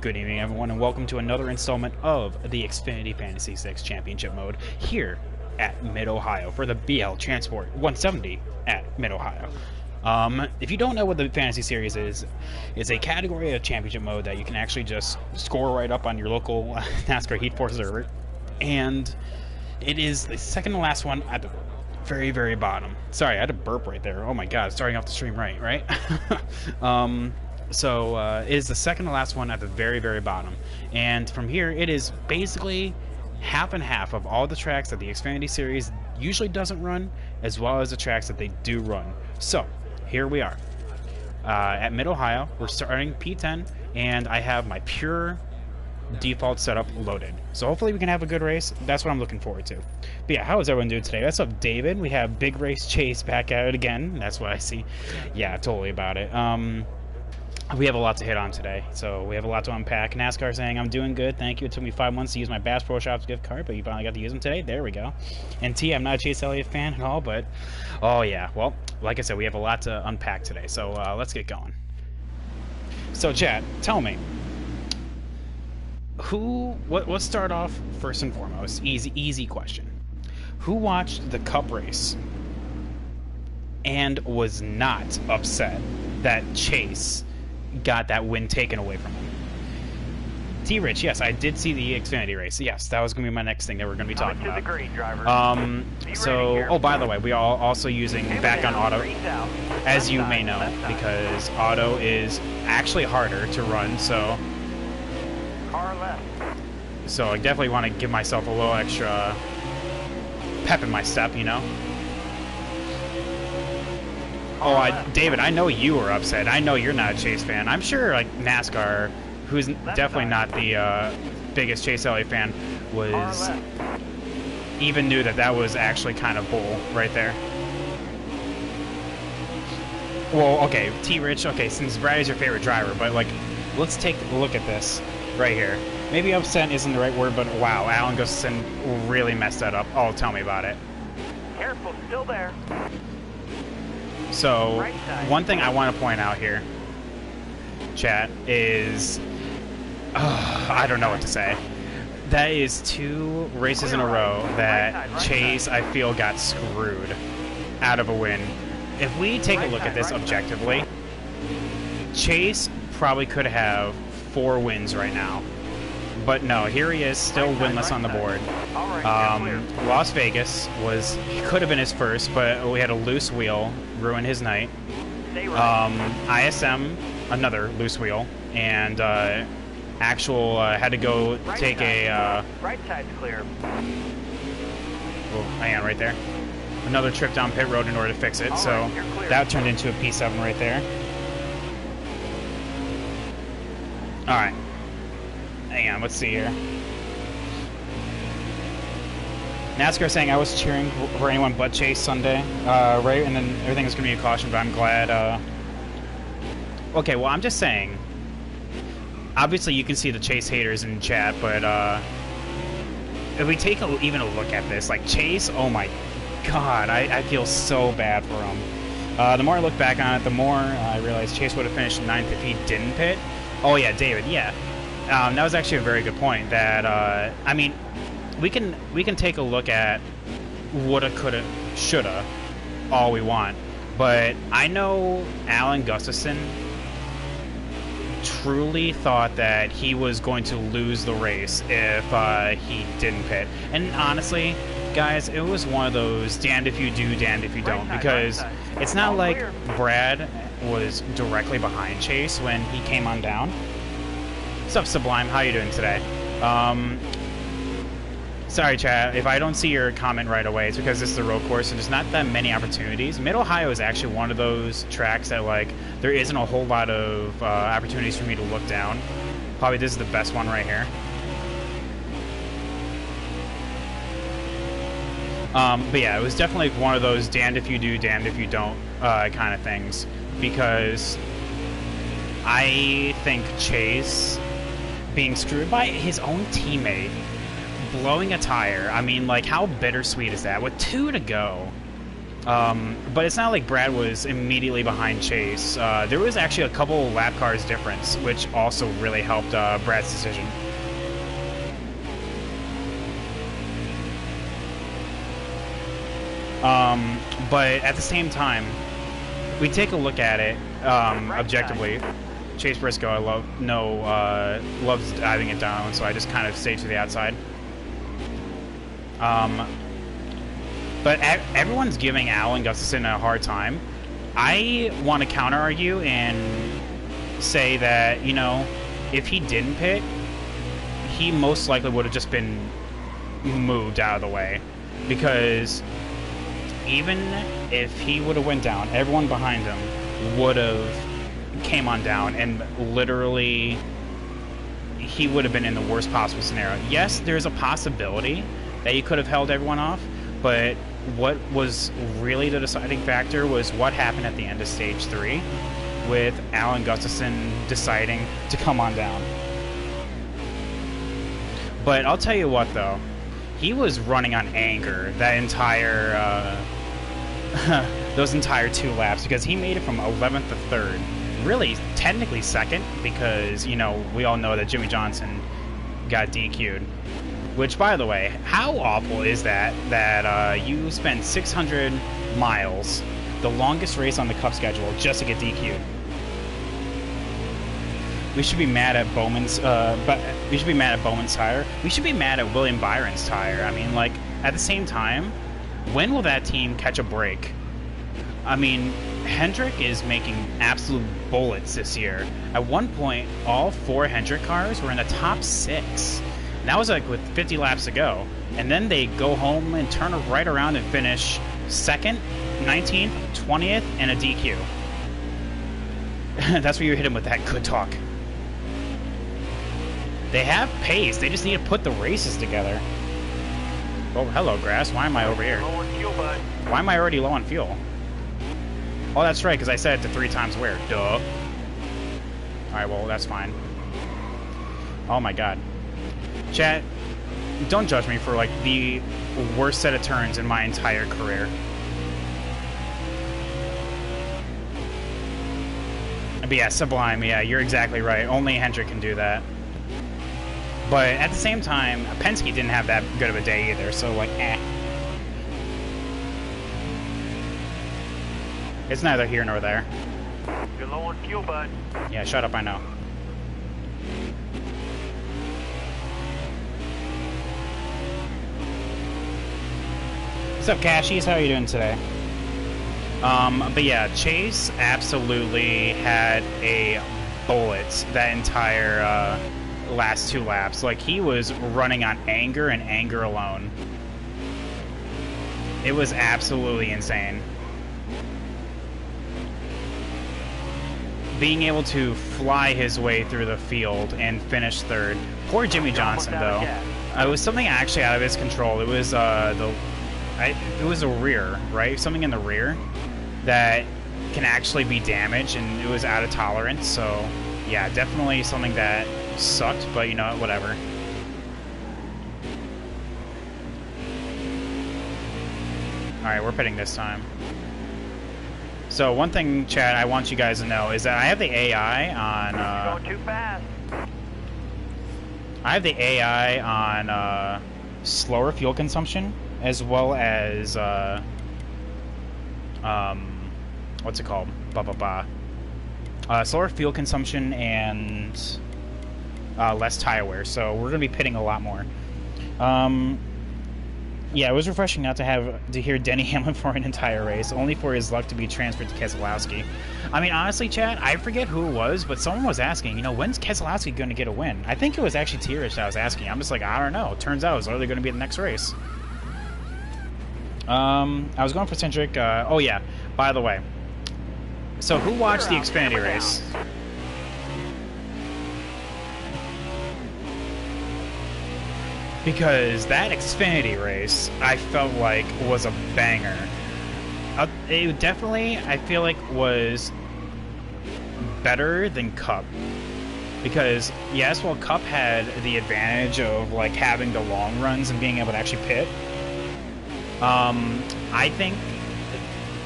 Good evening, everyone, and welcome to another installment of the Xfinity Fantasy 6 Championship Mode here at Mid-Ohio for the BL Transport 170 at Mid-Ohio. If you don't know what the Fantasy Series is, it's a category of Championship Mode that you can actually just score right up on your local NASCAR Heat 4 server, and it is the second to last one at the very, very bottom. Sorry, I had a burp right there. Oh my god, starting off the stream right? So it is the second to last one at the very, very bottom. And from here, it is basically half and half of all the tracks that the Xfinity Series usually doesn't run, as well as the tracks that they do run. So, here we are. At Mid-Ohio, we're starting P10, and I have my pure default setup loaded. So hopefully we can have a good race. That's what I'm looking forward to. But yeah, how is everyone doing today? What's up, David? We have Big Race Chase back at it again. That's what I see. Yeah, totally about it. We have a lot to hit on today, so we have a lot to unpack. NASCAR saying, I'm doing good, thank you. It took me 5 months to use my Bass Pro Shops gift card, but you finally got to use them today. There we go. And T, I'm not a Chase Elliott fan at all, but oh yeah. Well, like I said, we have a lot to unpack today, so let's get going. So chat, tell me, let's start off first and foremost. Easy question. Who watched the Cup race and was not upset that Chase got that win taken away from him? T-Rich, yes, I did see the Xfinity race. Yes, that was going to be my next thing that we're going to be talking about. Oh, by the way, we are also using back on auto, as you may know, because auto is actually harder to run, so I definitely want to give myself a little extra pep in my step, you know? Oh, David, I know you were upset. I know you're not a Chase fan. I'm sure, like, NASCAR, who's definitely not the biggest Chase Elliott fan, even knew that was actually kind of bull right there. Well, okay, T-Rich, okay, since Brad is your favorite driver, but, like, let's take a look at this right here. Maybe upset isn't the right word, but wow, Alan Gustafson really messed that up. Oh, tell me about it. Careful, still there. So, one thing I want to point out here, chat, is I don't know what to say. That is 2 races in a row that Chase, I feel, got screwed out of a win. If we take a look at this objectively, Chase probably could have 4 wins right now. But no, here he is, still winless on the board. Las Vegas could have been his first, but we had a loose wheel ruin his night. ISM, another loose wheel, and had to go take a right side's clear. Oh, hang on, right there. Another trip down pit road in order to fix it. So that turned into a P7 right there. All right. Hang on, let's see here. NASCAR saying I was cheering for anyone but Chase Sunday, right? And then everything was going to be a caution, but I'm glad. Okay, well, I'm just saying. Obviously, you can see the Chase haters in chat, but if we take even a look at this, like Chase, oh my god, I feel so bad for him. The more I look back on it, the more I realize Chase would have finished 9th if he didn't pit. Oh yeah, David, yeah. That was actually a very good point. That I mean, we can take a look at woulda, coulda, shoulda, all we want, but I know Alan Gustafson truly thought that he was going to lose the race if he didn't pit. And honestly, guys, it was one of those damned if you do, damned if you don't, because it's not like Brad was directly behind Chase when he came on down. What's up, Sublime? How you doing today? Sorry, chat. If I don't see your comment right away, it's because this is a road course and there's not that many opportunities. Mid-Ohio is actually one of those tracks that, like, there isn't a whole lot of opportunities for me to look down. Probably this is the best one right here. But yeah, it was definitely one of those damned if you do, damned if you don't kind of things. Because I think Chase being screwed by his own teammate, blowing a tire, I mean, like, how bittersweet is that? With 2 to go, But it's not like Brad was immediately behind Chase. There was actually a couple lap cars difference, which also really helped Brad's decision. But at the same time, we take a look at it objectively. Chase Briscoe, loves diving it down, so I just kind of stay to the outside. But everyone's giving Alan Gustafson a hard time. I want to counter-argue and say that, you know, if he didn't pit, he most likely would have just been moved out of the way. Because even if he would have went down, everyone behind him would have came on down, and literally he would have been in the worst possible scenario. Yes, there's a possibility that he could have held everyone off, but what was really the deciding factor was what happened at the end of Stage 3 with Alan Gustafson deciding to come on down. But I'll tell you what, though. He was running on anger that entire, those entire 2 laps, because he made it from 11th to 3rd. Really, technically 2nd, because, you know, we all know that Jimmy Johnson got DQ'd. Which, by the way, how awful is that you spend 600 miles, the longest race on the Cup schedule, just to get DQ'd? We should be mad at Bowman's, we should be mad at Bowman's tire. We should be mad at William Byron's tire. I mean, like, at the same time, when will that team catch a break? I mean, Hendrick is making absolute bullets this year. At one point, all 4 Hendrick cars were in the top 6. And that was like with 50 laps to go. And then they go home and turn right around and finish 2nd, 19th, 20th, and a DQ. That's where you hit him with that good talk. They have pace. They just need to put the races together. Oh, hello, Grass. Why am I over here? Why am I already low on fuel? Oh, that's right, because I said it to 3 times where? Duh. Alright, well, that's fine. Oh my god. Chat, don't judge me for, like, the worst set of turns in my entire career. But yeah, Sublime, yeah, you're exactly right. Only Hendrick can do that. But at the same time, Penske didn't have that good of a day either, so, like, eh. It's neither here nor there. You're low on fuel, bud. Yeah, shut up, I know. What's up, Cashies? How are you doing today? But yeah, Chase absolutely had a bullet that entire last 2 laps. Like, he was running on anger and anger alone. It was absolutely insane. Being able to fly his way through the field and finish 3rd. Poor Jimmy Johnson, though. It was something actually out of his control. It was it was a rear, right? Something in the rear that can actually be damaged, and it was out of tolerance. So, yeah, definitely something that sucked. But you know what? Whatever. All right, we're pitting this time. So one thing, Chad, I want you guys to know is that I have the AI on. Going too fast. I have the AI on slower fuel consumption, as well as what's it called? Slower fuel consumption and less tire wear. So we're gonna be pitting a lot more. Yeah, it was refreshing not to hear Denny Hamlin for an entire race, only for his luck to be transferred to Keselowski. I mean, honestly, Chad, I forget who it was, but someone was asking, you know, when's Keselowski going to get a win? I think it was actually T-Rich that was asking. I'm just like, I don't know. Turns out it was literally going to be the next race. I was going for Centric. Oh, yeah. By the way, so who watched the Xfinity race? Because that Xfinity race, I felt like, was a banger. It definitely, I feel like, was better than Cup. Because, yes, while Cup had the advantage of, like, having the long runs and being able to actually pit, I think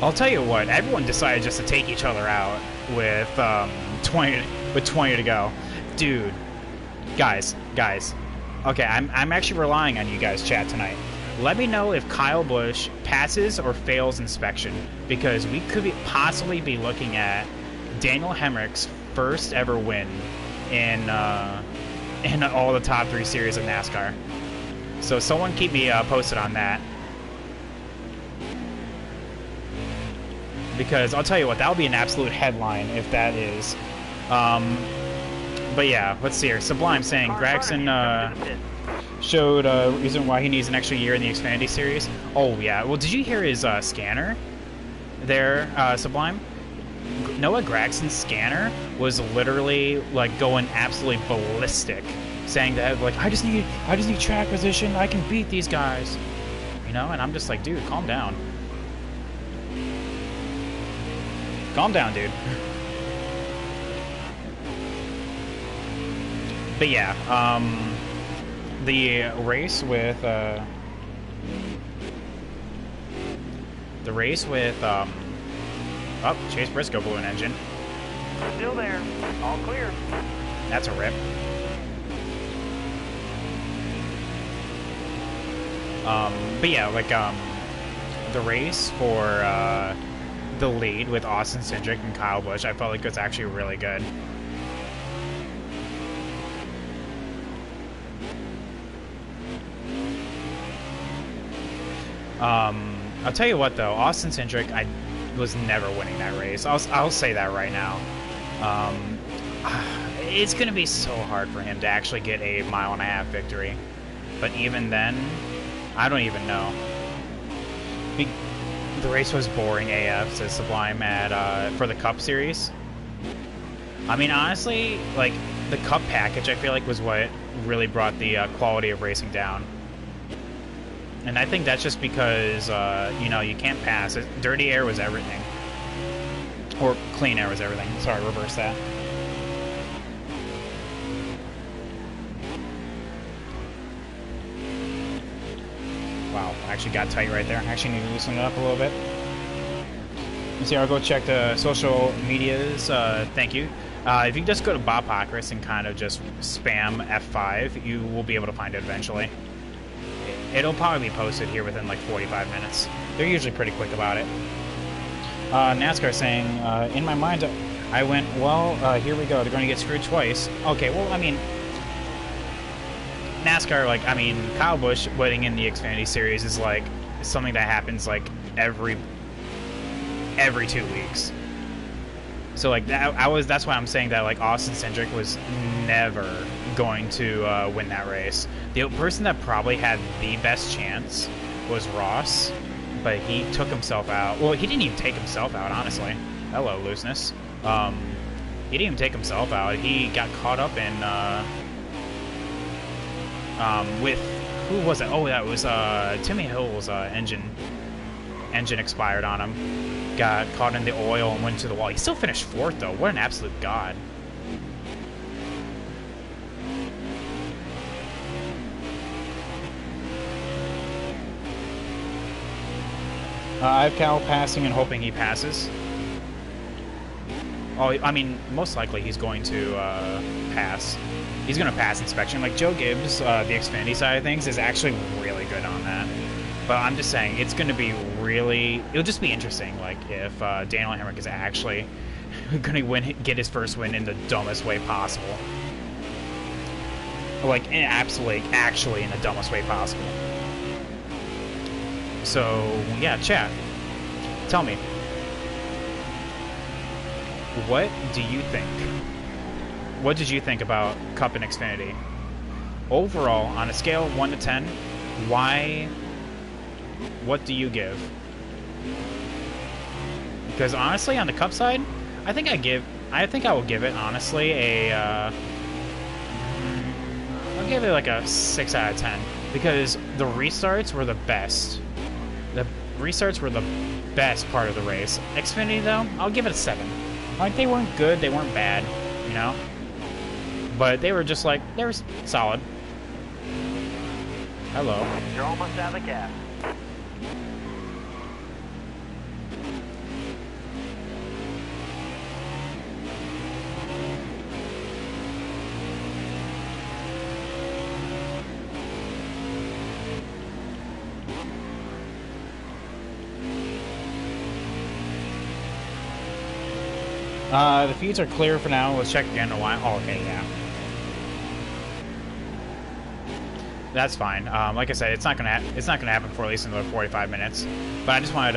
I'll tell you what, everyone decided just to take each other out with 20 to go. Dude, guys. Okay, I'm actually relying on you guys, chat, tonight. Let me know if Kyle Busch passes or fails inspection, because we could possibly be looking at Daniel Hemrick's first ever win in all the top 3 series of NASCAR. So someone keep me posted on that. Because I'll tell you what, that'll be an absolute headline if that is. But yeah, let's see here. Sublime saying Gregson showed a reason why he needs an extra year in the Xfinity series. Oh yeah, well, did you hear his scanner there, Sublime? Noah Gragson's scanner was literally like going absolutely ballistic, saying that like I just need track position, I can beat these guys, you know. And I'm just like, dude, calm down. Calm down, dude. But yeah, the race with oh, Chase Briscoe blew an engine. Still there. All clear. That's a rip. But yeah, like the race for the lead with Austin Cindric and Kyle Busch, I felt like it was actually really good. I'll tell you what though, Austin Cindric, I was never winning that race. I'll say that right now. It's gonna be so hard for him to actually get a 1.5 mile victory. But even then, I don't even know. The race was boring AF, says Sublime at for the Cup Series. I mean, honestly, like the Cup package, I feel like was what really brought the quality of racing down. And I think that's just because you know, you can't pass. Dirty air was everything, or clean air was everything. Sorry, reverse that. Wow, actually got tight right there. I actually need to loosen it up a little bit. You see, I'll go check the social medias. Thank you. If you just go to Bob Pockris and kind of just spam F5, you will be able to find it eventually. It'll probably be posted here within like 45 minutes. They're usually pretty quick about it. NASCAR saying, in my mind, I went, well, here we go. They're going to get screwed twice. Okay, well, I mean, NASCAR, like, I mean, Kyle Busch winning in the Xfinity Series is like something that happens like every 2 weeks. So like that's why I'm saying that like Austin Cindric was never going to win that race. The person that probably had the best chance was Ross, but he took himself out. Well, he didn't even take himself out, honestly. Hello, looseness. He didn't even take himself out. He got caught up in with, who was it? Oh, that was Timmy Hill's engine expired on him. Got caught in the oil and went to the wall. He still finished 4th, though. What an absolute god. I have Cal passing and hoping he passes. Oh, I mean, most likely he's going to pass. He's going to pass inspection. Like, Joe Gibbs, the Xfinity side of things, is actually really good on that. But I'm just saying, it's going to be really... It'll just be interesting, like, if Daniel Hemrick is actually going to get his first win in the dumbest way possible. Like, actually in the dumbest way possible. So, yeah, chat. Tell me. What do you think? What did you think about Cup and Xfinity? Overall, on a scale of 1 to 10, what do you give? Because honestly, on the Cup side, I think I will give it, honestly, I'll give it like a 6 out of 10. Because the restarts were the best. The restarts were the best part of the race. Xfinity, though, I'll give it a 7. Like, they weren't good, they weren't bad, you know? But they were just like, they were solid. Hello. You're almost out of the gas. The feeds are clear for now. Let's check again in a while. Oh, okay, yeah. That's fine. Like I said, it's not gonna happen for at least another 45 minutes. But I just wanted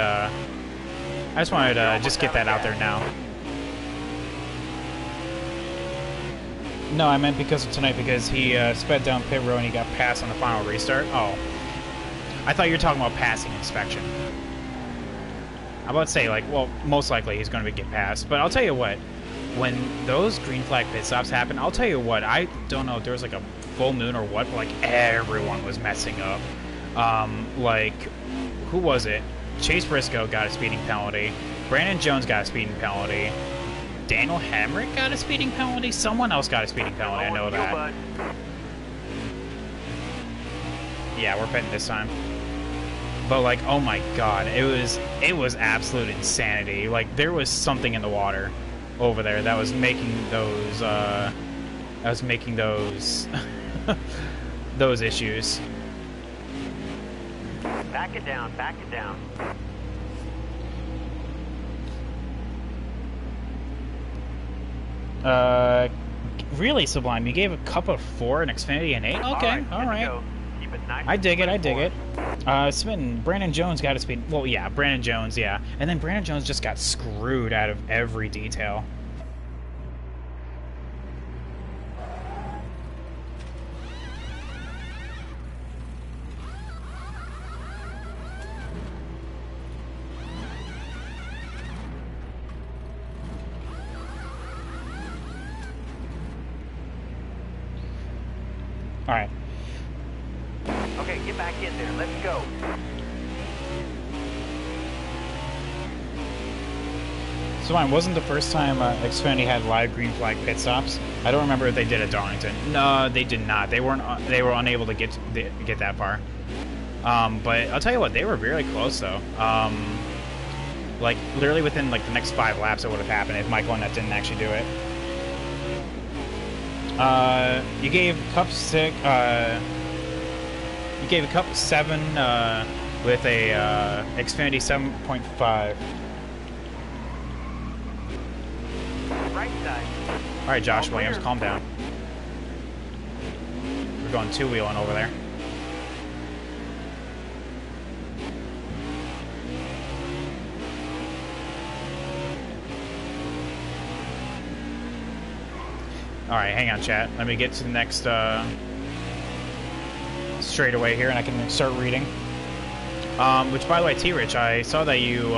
to just get that out there now. No, I meant because of tonight, because he sped down pit road and he got passed on the final restart. Oh, I thought you were talking about passing inspection. I'm about to say, like, well, most likely he's going to get passed. But I'll tell you what, when those green flag pit stops happen, I'll tell you what, I don't know if there was like a full moon or what, but like everyone was messing up. Like, who was it? Chase Briscoe got a speeding penalty. Brandon Jones got a speeding penalty. Daniel Hamrick got a speeding penalty. Someone else got a speeding penalty. I know that. Yeah, we're pitting this time. But like, oh my god, it was absolute insanity. Like, there was something in the water over there that was making those those issues. Back it down, back it down. Really, Sublime, you gave a cup of 4 and Xfinity an 8? Okay, all right. Keep it nice. I dig it. Smitten, Brandon Jones got a speed. Well, yeah, Brandon Jones, yeah. And then Brandon Jones just got screwed out of every detail. All right. Okay, get back in there. Let's go. So mine wasn't the first time Xfinity had live green flag pit stops. I don't remember if they did at Darlington. No, they did not. They weren't. They were unable to get that far. But I'll tell you what, they were really close though. Like literally within like the next 5 laps, it would have happened if Michael Annett didn't actually do it. You gave Cup 6. You gave a Cup 7 with a Xfinity 7.5. Right side. All right, Josh Williams, calm down. We're going 2-wheeling over there. All right, hang on, chat. Let me get to the next straightaway here, and I can start reading. Which, by the way, T-Rich, I saw that you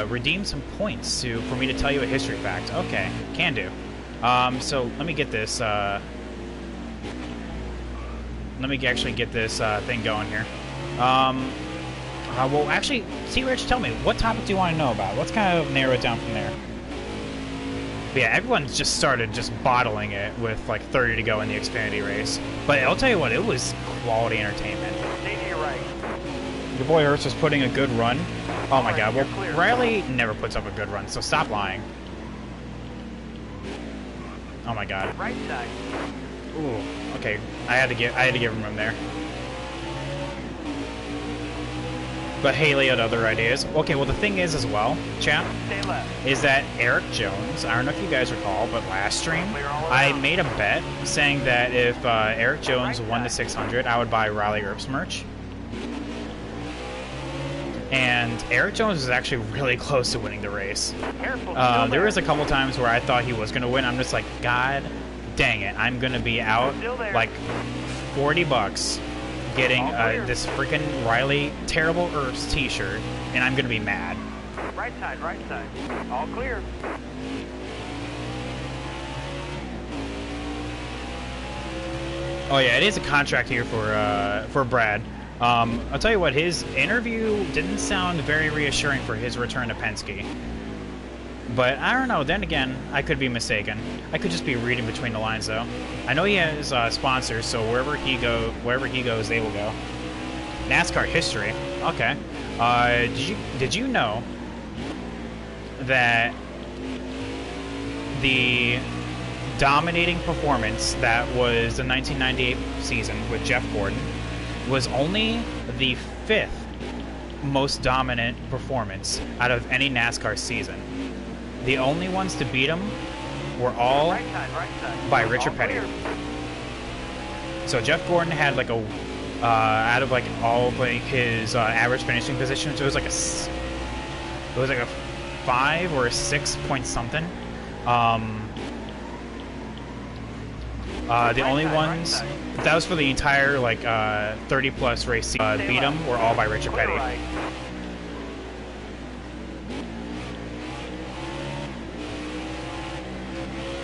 redeemed some points for me to tell you a history fact. Okay, can do. So let me get this. Let me actually get this thing going here. Well, actually, T-Rich, tell me, what topic do you want to know about? Let's kind of narrow it down from there. But yeah, everyone just started bottling it with like 30 to go in the Xfinity race. But I'll tell you what, it was quality entertainment. Stay to your right. Your boy Hurst was putting a good run. Oh my god, well, Riley never puts up a good run, so stop lying. Oh my god. Right side. Ooh, okay. I had to give him room there. But Haley had other ideas. Okay, well the thing is as well, chat, is that Eric Jones, I don't know if you guys recall, but last stream, I made a bet saying that if Eric Jones won the 600, I would buy Riley Earp's merch. And Eric Jones was actually really close to winning the race. There was a couple times where I thought he was going to win. I'm just like, God dang it, I'm going to be out like $40 getting this freaking Riley Terrible Earths t-shirt, and I'm going to be mad. Right side, right side. All clear. Oh yeah, it is a contract here for Brad. I'll tell you what, his interview didn't sound very reassuring for his return to Penske. But I don't know, then again, I could be mistaken. I could just be reading between the lines though. I know he has sponsors, so wherever he goes, they will go. NASCAR history. Okay. Did you know that the dominating performance that was the 1998 season with Jeff Gordon was only the 5th most dominant performance out of any NASCAR season? The only ones to beat him were all Right side. by Richard Petty. So Jeff Gordon had like a out of like all of like his average finishing positions, it was like a 5 or a 6 point something. The only ones that was for the entire like 30 plus race beat them were all by Richard Petty.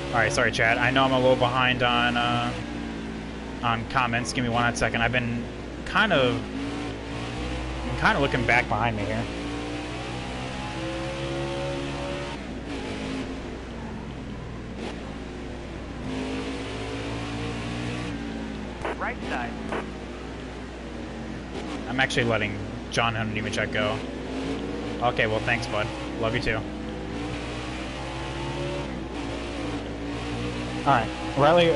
Alright, sorry chat. I know I'm a little behind on comments. Give me 1 second. I've been kind of looking back behind me here. Right side. I'm actually letting John Nemechek go. Okay, well thanks, bud. Love you too. Alright, Riley,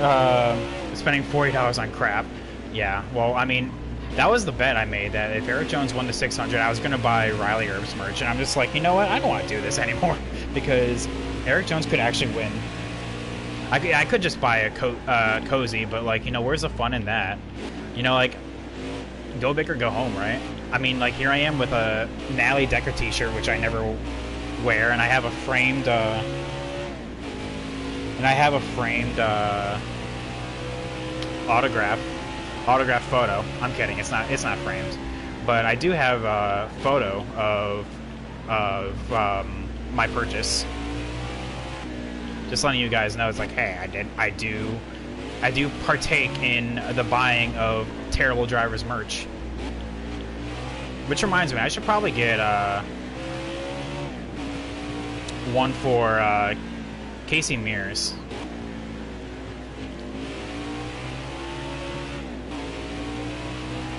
spending $40 on crap. Yeah, well, I mean, that was the bet I made, that if Eric Jones won to 600, I was going to buy Riley Herbst merch, and I'm just like, you know what, I don't want to do this anymore, because Eric Jones could actually win. I could just buy a cozy, but, like, you know, where's the fun in that? You know, like, go big or go home, right? I mean, like, here I am with a Nally Decker t-shirt, which I never wear, and I have a framed, autograph photo. I'm kidding. It's not framed, but I do have a photo of my purchase. Just letting you guys know, it's like, hey, I do partake in the buying of terrible drivers merch. Which reminds me, I should probably get one for Casey Mears.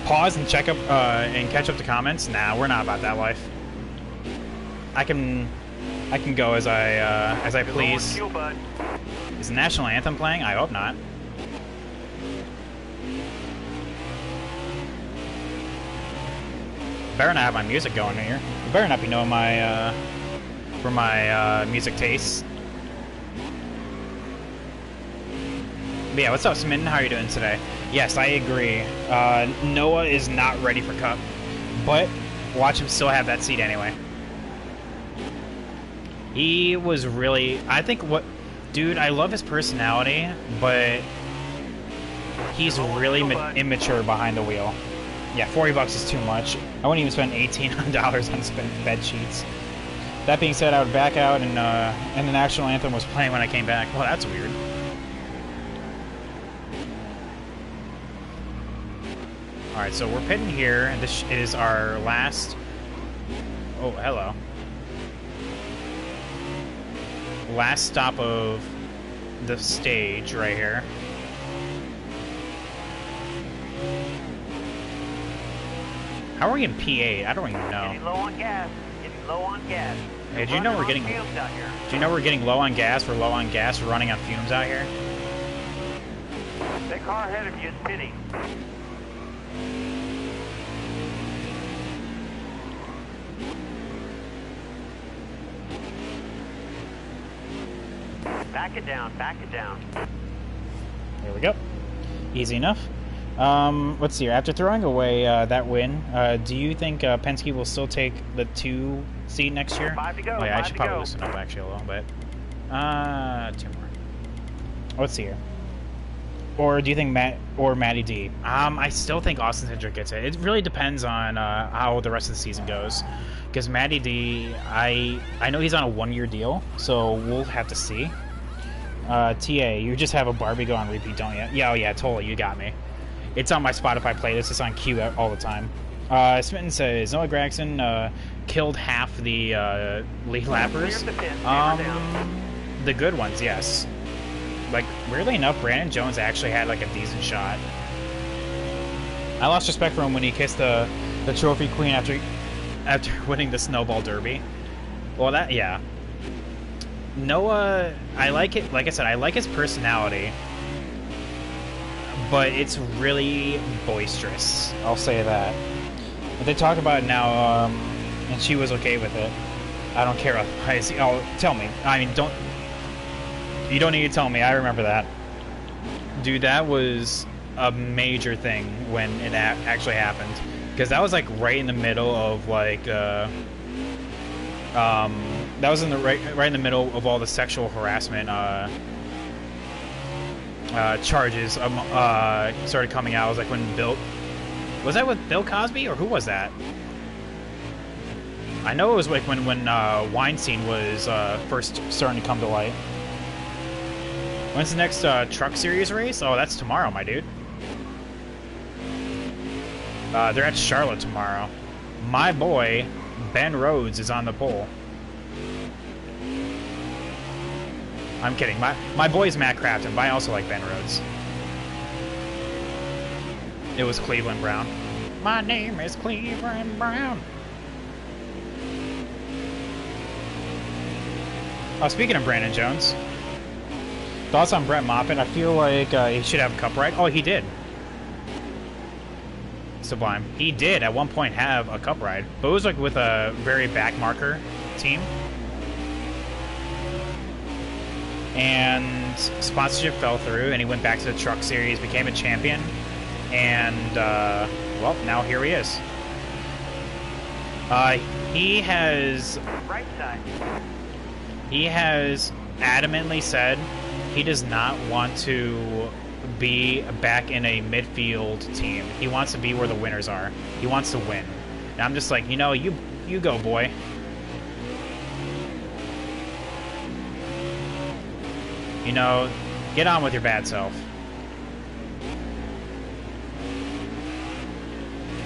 Pause and check up and catch up the comments. Nah, we're not about that life. I can go as I please. Is the national anthem playing? I hope not. Better not have my music going here. You better not be knowing my for my music tastes. But yeah, what's up, Smitten? How are you doing today? Yes, I agree. Noah is not ready for Cup, but watch him still have that seat anyway. He was really, I think dude, I love his personality, but he's really immature behind the wheel. Yeah, $40 is too much. I wouldn't even spend $18 on bed sheets. That being said, I would back out, and the national anthem was playing when I came back. Well, that's weird. Alright, so we're pitting here, and this is our last... Oh, hello. Last stop of the stage right here. How are we in P8? I don't even know. Getting low on gas. Getting low on gas. Hey, do you know we're getting... Do you know we're getting low on gas? We're low on gas. We're running on fumes out here. That car ahead of you is pitting. Back it down, back it down. There we go. Easy enough. Let's see here. After throwing away that win, do you think Penske will still take the 2 seed next year? 5 to go. Oh yeah, I should probably go. listen up actually a little bit. 2 more. Let's see here. Or do you think Matty D? I still think Austin Cindric gets it. It really depends on how the rest of the season goes. Because Matty D, I know he's on a 1-year deal, so we'll have to see. TA, you just have a Barbie go on repeat, don't you? Yeah, oh yeah, totally, you got me. It's on my Spotify playlist, it's on cue all the time. Smitten says, Noah Gragson killed half the lead lappers. The good ones, yes. Like, weirdly enough, Brandon Jones actually had, like, a decent shot. I lost respect for him when he kissed the trophy queen after winning the Snowball Derby. Well, that, yeah. Noah, I like it, like I said, I like his personality, but it's really boisterous. I'll say that. But they talk about it now, and she was okay with it. I don't care. Oh, tell me. I mean, don't. You don't need to tell me. I remember that. Dude, that was a major thing when it actually happened. Because that was like right in the middle of like, that was in the right in the middle of all the sexual harassment charges started coming out. It was like when was that with Bill Cosby or who was that? I know it was like when Weinstein was first starting to come to light. When's the next truck series race? Oh, that's tomorrow, my dude. They're at Charlotte tomorrow. My boy, Ben Rhodes, is on the pole. I'm kidding. My boy's Matt Crafton, but I also like Ben Rhodes. It was Cleveland Brown. My name is Cleveland Brown. Oh, speaking of Brandon Jones, thoughts on Brett Moffitt? I feel like he should have a cup ride. Oh, he did. Sublime. He did at one point have a cup ride, but it was like with a very back marker team. And sponsorship fell through, and he went back to the truck series, became a champion, and well, now here he is. He has adamantly said he does not want to be back in a midfield team. He wants to be where the winners are. He wants to win. And I'm just like, you know, you go, boy. You know, get on with your bad self.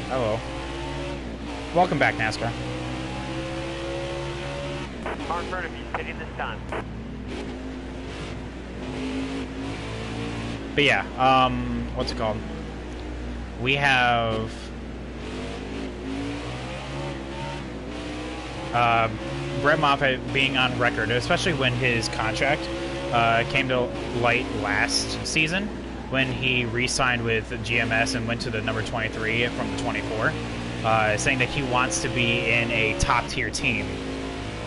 Hello. Welcome back, NASCAR. Car in front of you, hitting this time. But yeah, what's it called? We have Brett Moffitt being on record, especially when his contract came to light last season, when he re-signed with GMS and went to the number 23 from the 24, saying that he wants to be in a top-tier team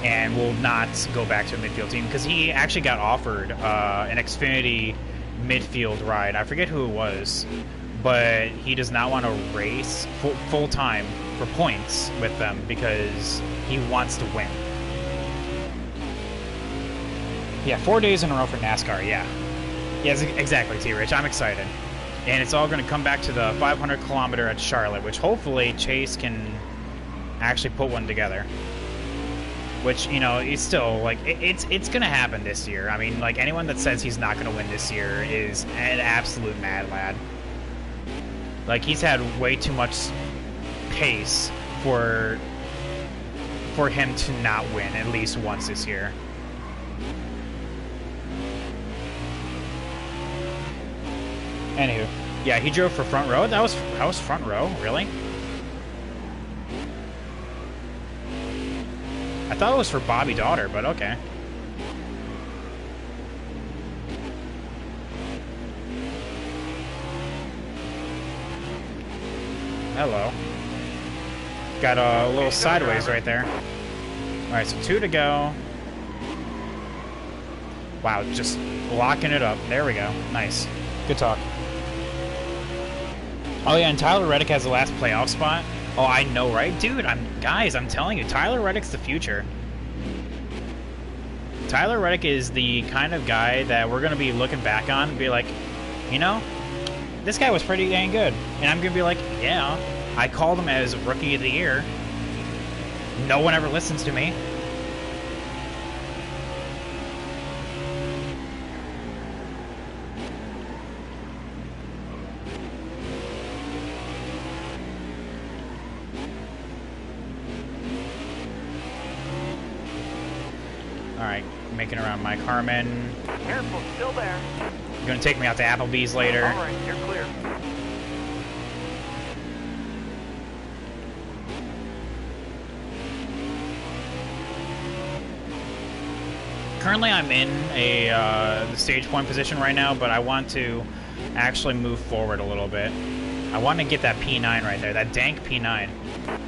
and will not go back to a midfield team, because he actually got offered an Xfinity midfield ride. I forget who it was, but he does not want to race full-time for points with them because he wants to win. Yeah, 4 days in a row for NASCAR, yeah. Yes, exactly, T-Rich. I'm excited. And it's all going to come back to the 500-kilometer at Charlotte, which hopefully Chase can actually put one together. Which, you know, it's still, like, it's going to happen this year. I mean, like, anyone that says he's not going to win this year is an absolute mad lad. Like, he's had way too much pace for him to not win at least once this year. Anywho, yeah, he drove for front row. That was front row, really? I thought it was for Bobby Daughter, but okay. Hello. Got a little sideways right there. Alright, so 2 to go. Wow, just locking it up. There we go. Nice. Good talk. Oh yeah, and Tyler Reddick has the last playoff spot. Oh, I know, right? Dude, guys, I'm telling you, Tyler Reddick's the future. Tyler Reddick is the kind of guy that we're going to be looking back on and be like, you know, this guy was pretty dang good. And I'm going to be like, yeah, I called him as Rookie of the Year. No one ever listens to me. Alright, making around Mike Harmon. Careful, still there. You're gonna take me out to Applebee's later. Alright, you're clear. Currently I'm in a stage point position right now, but I want to actually move forward a little bit. I want to get that P9 right there, that dank P9.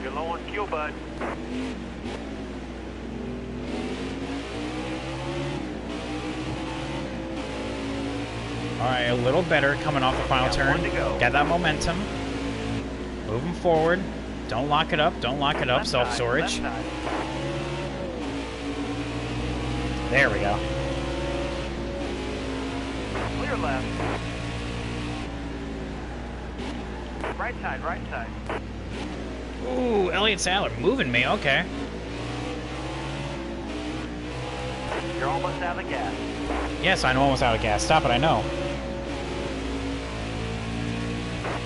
You're low on fuel, bud. All right, a little better coming off the final Got turn. one to go. Got that momentum. Moving forward. Don't lock it up. Don't lock it up. Left side, Self-storage. left side. There we go. Clear left. Right side, right side. Ooh, Elliott Sadler moving me. Okay. You're almost out of gas. Yes, I'm almost out of gas. Stop it, I know.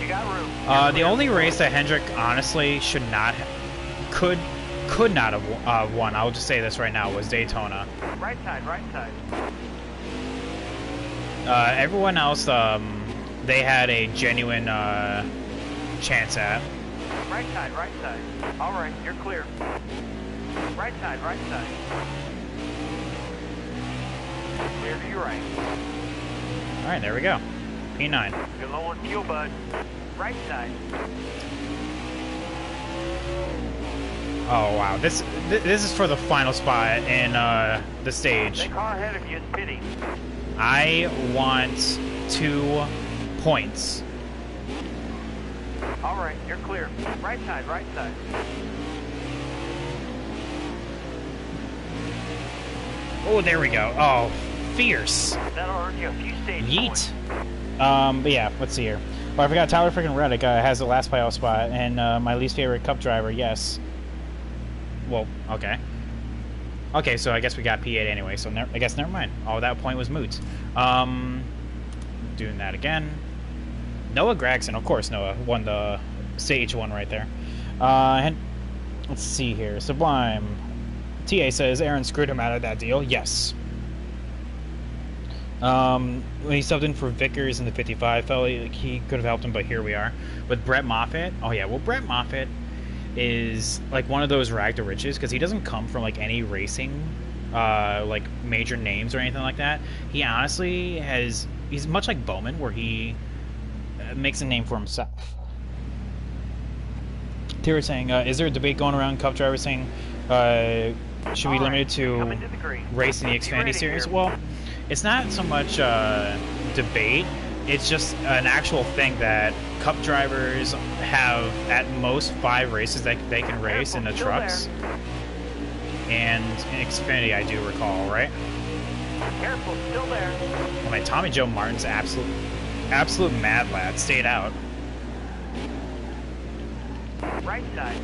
You got room. The only race that Hendrick honestly should not, could not have won, I'll just say this right now, was Daytona. Right side, right side. Everyone else, they had a genuine chance at. Right side, right side. All right, you're clear. Right side, right side. Clear to your right. All right, there we go. P9. You're low on fuel, bud. Right side. Oh wow, this is for the final spot in the stage. That car ahead of you is pitting. I want 2 points. All right, you're clear. Right side, right side. Oh, there we go. Oh, fierce. That'll earn you a few stage Yeet. points. But yeah, let's see here. Oh, I forgot Tyler freaking Reddick has the last playoff spot, and my least favorite Cup driver, yes. Well, okay. Okay, so I guess we got P8 anyway, so I guess never mind. Oh, that point was moot. Doing that again. Noah Gragson, of course Noah, won the stage 1 right there. And let's see here. Sublime. TA says Aaron screwed him out of that deal. Yes. When he subbed in for Vickers in the 55, felt like he could have helped him, but here we are. With Brett Moffitt, oh yeah, well, Brett Moffitt is like one of those rag to riches because he doesn't come from like any racing, like major names or anything like that. He honestly he's much like Bowman, where he makes a name for himself. Tira saying, is there a debate going around Cup drivers saying, should be limited to racing the Xfinity series? Here. Well, it's not so much debate. It's just an actual thing that Cup drivers have at most 5 races that they can race in the trucks. And in Xfinity, I do recall, right? Careful, still there. Oh my, Tommy Joe Martin's absolute mad lad stayed out. Right side.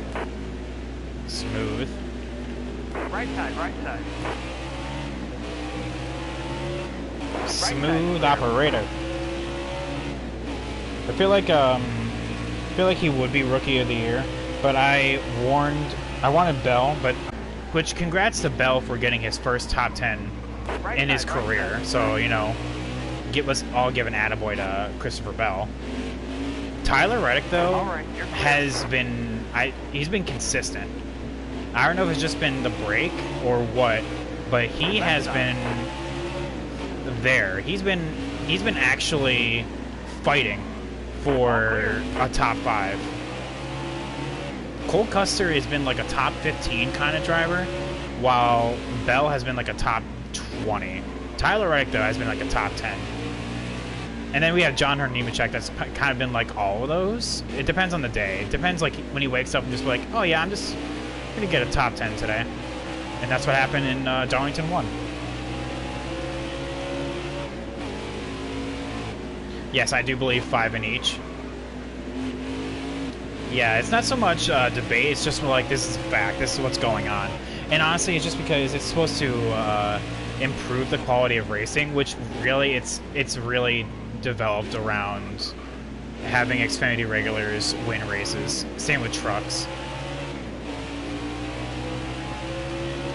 Smooth. Right side, right side. Smooth operator. I feel like he would be Rookie of the Year, but I wanted Bell, but which congrats to Bell for getting his first top 10 in his career. So, you know, let's all give an attaboy to Christopher Bell. Tyler Reddick though he's been consistent. I don't know if it's just been the break or what, but he has been there. He's been actually fighting for a top 5. Cole Custer has been like a top 15 kind of driver, while Bell has been like a top 20. Tyler Reddick though has been like a top 10. And then we have John Nemechek that's kind of been like all of those. It depends on the day. It depends like when he wakes up and just be like, oh yeah, I'm just gonna get a top 10 today. And that's what happened in Darlington 1. Yes, I do believe 5 in each. Yeah, it's not so much debate, it's just like, this is a fact, this is what's going on. And honestly, it's just because it's supposed to improve the quality of racing, which really, it's really developed around having Xfinity regulars win races. Same with trucks.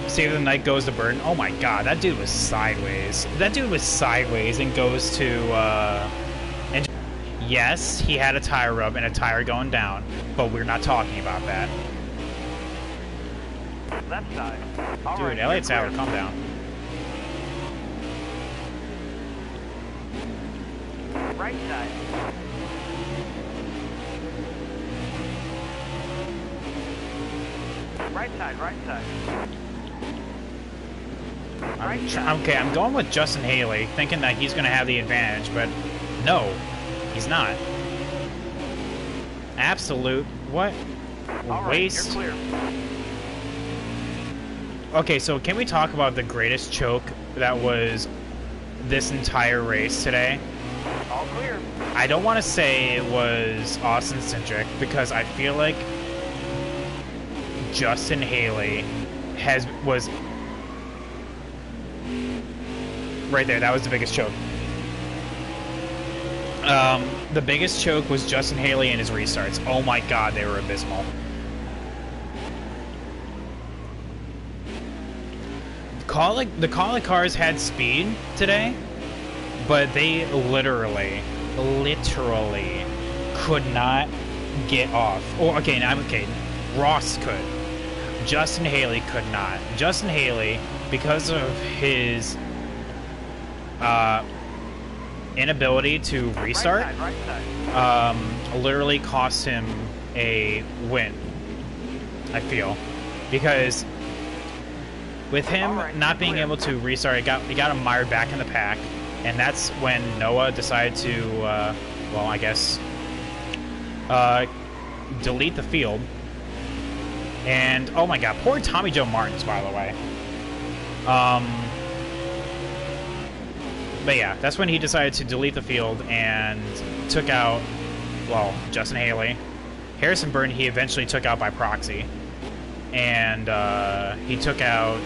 Save the Night goes to Burton. Oh my god, that dude was sideways. That dude was sideways and goes to, yes, he had a tire rub and a tire going down, but we're not talking about that. Left side. Dude, Elliott Sadler, calm down. Right side. Right side, right side. Okay, I'm going with Justin Haley, thinking that he's going to have the advantage, but No, he's not. Absolute what? All right, Waste. you're clear. Okay, so can we talk about the greatest choke that was this entire race today? All clear. I don't want to say it was Austin-centric because I feel like Justin Haley was right there. That was the biggest choke. The biggest choke was Justin Haley and his restarts. Oh my god, they were abysmal. The Colic cars had speed today, but they literally could not get off. Oh, okay, I'm okay. Ross could. Justin Haley could not. Justin Haley, because of his inability to restart, Right side. literally cost him a win, I feel. Because with him not being able to restart, he got him mired back in the pack, and that's when Noah decided to, well, I guess, delete the field. And, oh my god, poor Tommy Joe Martins, by the way. But yeah, that's when he decided to delete the field and took out, well, Justin Haley. Harrison Burton he eventually took out by proxy. And he took out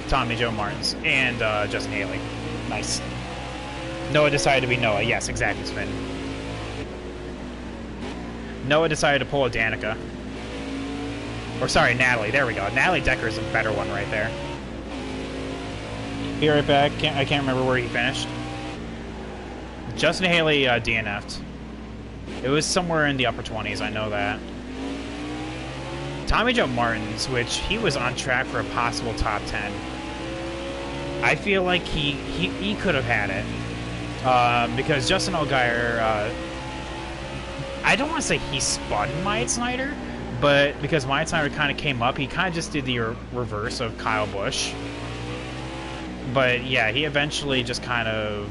Tommy Joe Martins and Justin Haley. Nice. Noah decided to be Noah. Yes, exactly, Sven. Noah decided to pull a Danica. Or sorry, Natalie. There we go. Natalie Decker is a better one right there. Be right back. I can't remember where he finished. Justin Haley DNF'd. It was somewhere in the upper 20s. I know that. Tommy Joe Martins, which he was on track for a possible top 10. I feel like he could have had it. Because Justin Allgaier, I don't want to say he spun Myatt Snyder, but because Myatt Snyder kind of came up, he kind of just did the reverse of Kyle Busch. But yeah, he eventually just kind of,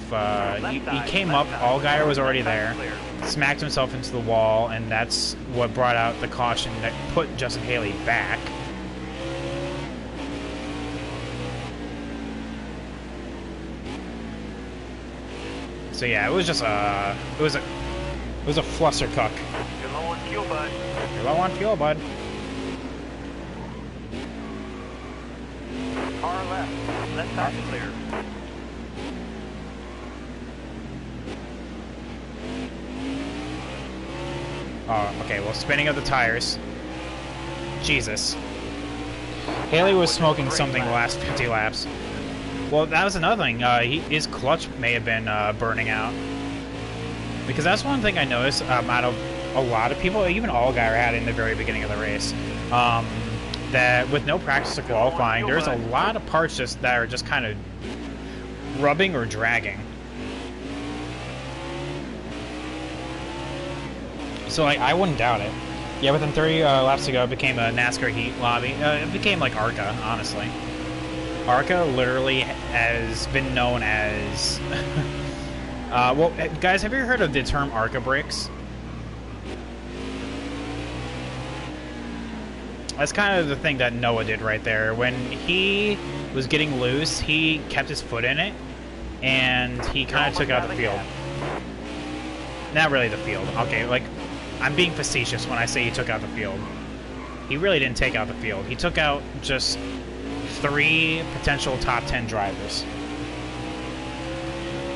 he came up, Allgaier was already there, smacked himself into the wall, and that's what brought out the caution that put Justin Haley back. So yeah, it was just it was a flustercuck. You're low on fuel, bud. You're low on fuel, bud. Car left. Left side clear. Oh, okay, well, spinning of the tires. Jesus. Haley was smoking something the last 50 laps. Well, that was another thing. His clutch may have been burning out. Because that's one thing I noticed out of a lot of people, even Allgaier had in the very beginning of the race, that with no practice to qualifying, there's a lot of parts that are just kind of rubbing or dragging. So like, I wouldn't doubt it. Yeah, within 30 laps to go, it became a NASCAR heat lobby. It became like ARCA, honestly. ARCA literally has been known as... well, guys, have you heard of the term ARCA brakes? That's kind of the thing that Noah did right there. When he was getting loose, he kept his foot in it, and he kind of took out the field. Not really the field. Okay, like, I'm being facetious when I say he took out the field. He really didn't take out the field. He took out just 3 potential top 10 drivers.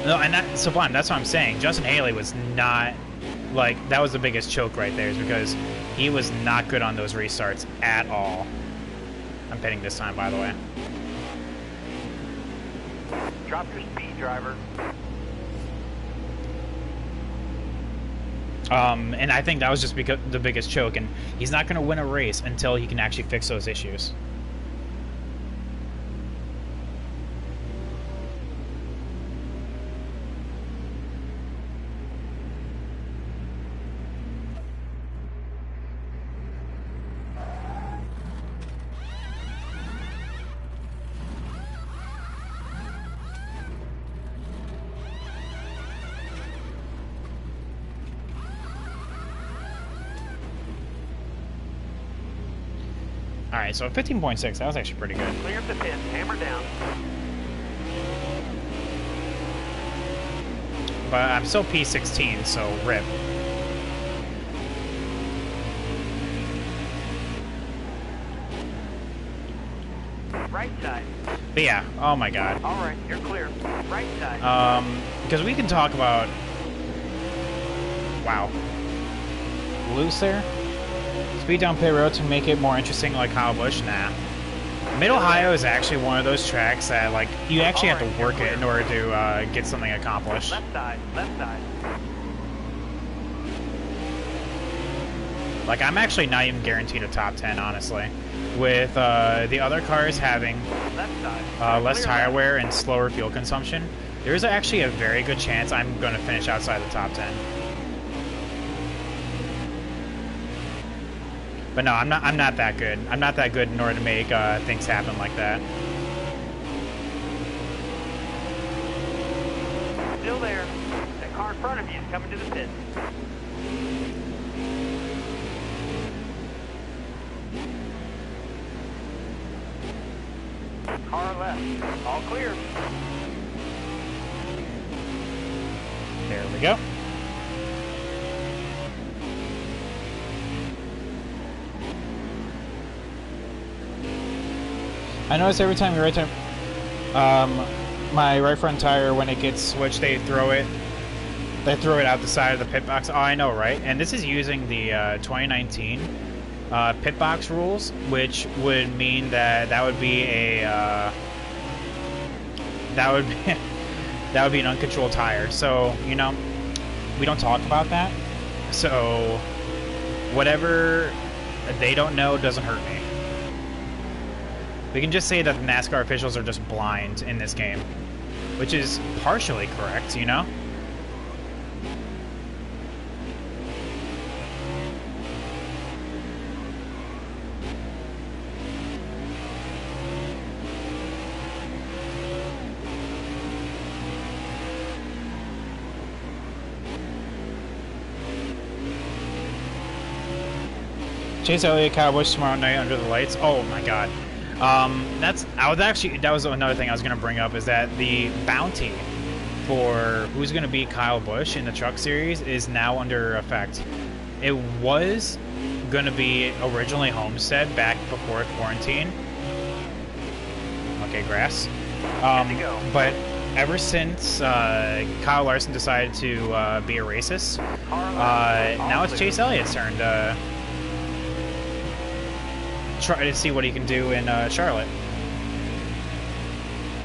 No, and that, Sublime, that's what I'm saying. Justin Haley was not, like, that was the biggest choke right there, is because he was not good on those restarts at all. I'm pitting this time, by the way. Drop your speed, driver. And I think that was just because the biggest choke, and he's not going to win a race until he can actually fix those issues. All right, so 15.6. That was actually pretty good. Clear up the pit. Hammer down. But I'm still P16, so rip. Right side. But yeah, oh my god. All right, you're clear. Right side. Because we can talk about... Wow. Loose there? Speed down pit road to make it more interesting like Kyle Busch? Nah. Mid-Ohio is actually one of those tracks that, like, you actually have to work it in order to get something accomplished. Left side. Left side. Like, I'm actually not even guaranteed a top 10, honestly. With the other cars having less tire wear and slower fuel consumption, there's actually a very good chance I'm going to finish outside the top 10. But no, I'm not that good. I'm not that good in order to make things happen like that. Still there. That car in front of you is coming to the pit. Car left. All clear. There we go. I notice every time you right time, my right front tire, when it gets switched, they throw it out the side of the pit box. Oh, I know, right? And this is using the 2019 pit box rules, which would mean that would be a that would be an uncontrolled tire. So, you know, we don't talk about that. So whatever they don't know doesn't hurt me. We can just say that the NASCAR officials are just blind in this game, which is partially correct, you know? Chase Elliott, Kyle Busch tomorrow night under the lights. Oh my god. That was another thing I was going to bring up, is that the bounty for who's going to beat Kyle Busch in the Truck Series is now under effect. It was going to be originally Homestead back before quarantine. Okay, grass. But ever since Kyle Larson decided to be a racist, now it's Chase Elliott's turn to try to see what he can do in Charlotte.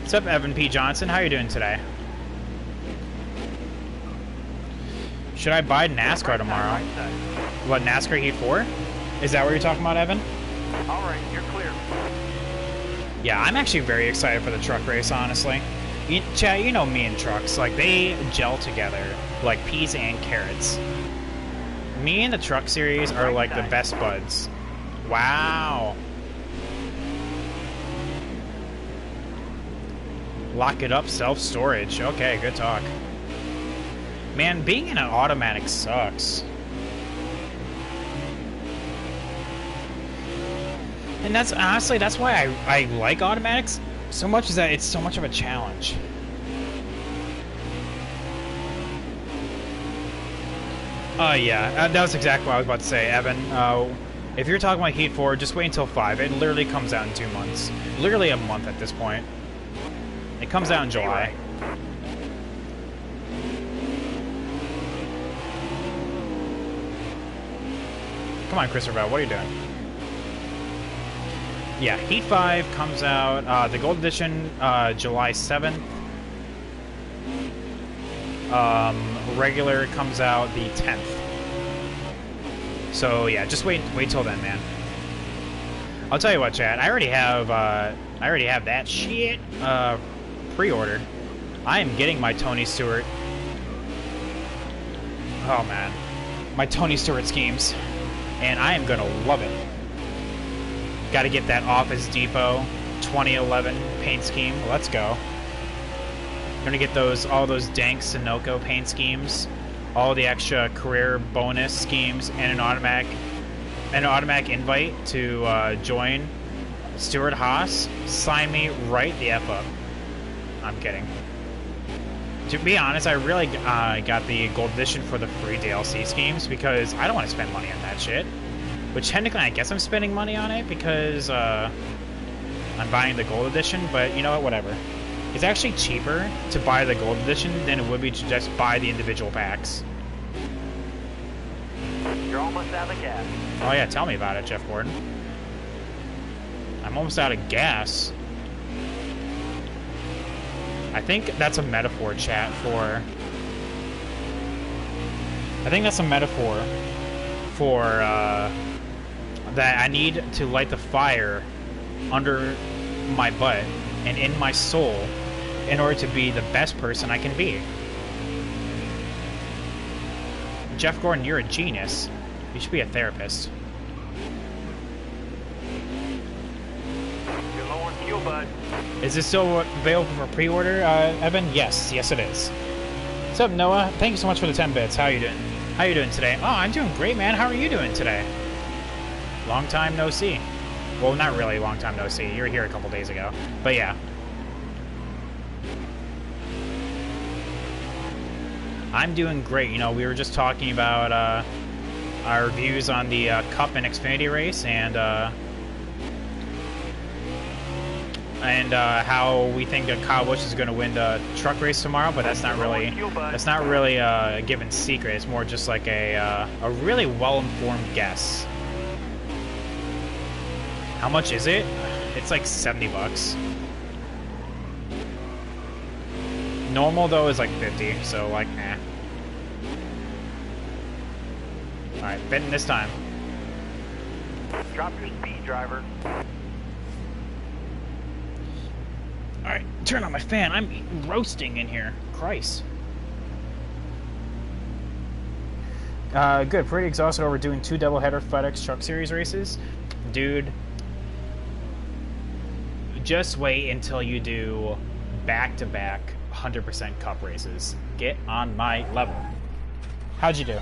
What's up, Evan P. Johnson? How are you doing today? Should I buy NASCAR tomorrow? What, NASCAR Heat 4? Is that what you're talking about, Evan? All right, you're clear. Yeah, I'm actually very excited for the truck race, honestly. Chad, you know me and trucks. Like, they gel together like peas and carrots. Me and the Truck Series are like the best buds. Wow. Lock it up, self-storage. Okay, good talk. Man, being in an automatic sucks. And that's honestly, that's why I like automatics so much, is that it's so much of a challenge. Yeah, that was exactly what I was about to say, Evan. If you're talking about Heat 4, just wait until 5. It literally comes out in 2 months. Literally a month at this point. It comes out in July. Come on, Christopher, what are you doing? Yeah, Heat 5 comes out, the Gold Edition, July 7th. Regular comes out the 10th. So yeah, just wait till then, man. I'll tell you what, chat. I already have that shit pre-ordered. I am getting my Tony Stewart. Oh man, my Tony Stewart schemes, and I am gonna love it. Got to get that Office Depot 2011 paint scheme. Let's go. Gonna get all those dank Sunoco paint schemes, all the extra career bonus schemes, and an automatic invite to join Stuart Haas, sign me right the F up. I'm kidding. To be honest, I really got the gold edition for the free DLC schemes because I don't want to spend money on that shit. Which technically I guess I'm spending money on it because I'm buying the gold edition, but you know what, whatever. It's actually cheaper to buy the gold edition than it would be to just buy the individual packs. You're almost out of gas. Oh yeah, tell me about it, Jeff Gordon. I'm almost out of gas. I think that's a metaphor, chat, for... I think that's a metaphor for, that I need to light the fire under my butt and in my soul in order to be the best person I can be. Jeff Gordon, you're a genius. You should be a therapist. You're low on fuel, bud. Is this still available for pre-order, Evan? Yes, yes it is. What's up, Noah? Thank you so much for the 10 bits. How are you doing? How are you doing today? Oh, I'm doing great, man. How are you doing today? Long time no see. Well, not really long time no see. You were here a couple days ago. But yeah. I'm doing great. You know, we were just talking about our views on the Cup and Xfinity race and how we think that Kyle Busch is going to win the truck race tomorrow, but that's not really a given secret. It's more just like a really well-informed guess. How much is it? It's like 70 bucks. Normal though is like 50, so like eh. Alright, betting this time. Drop your speed, driver. Alright, turn on my fan. I'm roasting in here. Christ. Good. Pretty exhausted over doing 2 doubleheader FedEx Truck Series races. Dude, just wait until you do back-to-back 100% Cup races. Get on my level. How'd you do?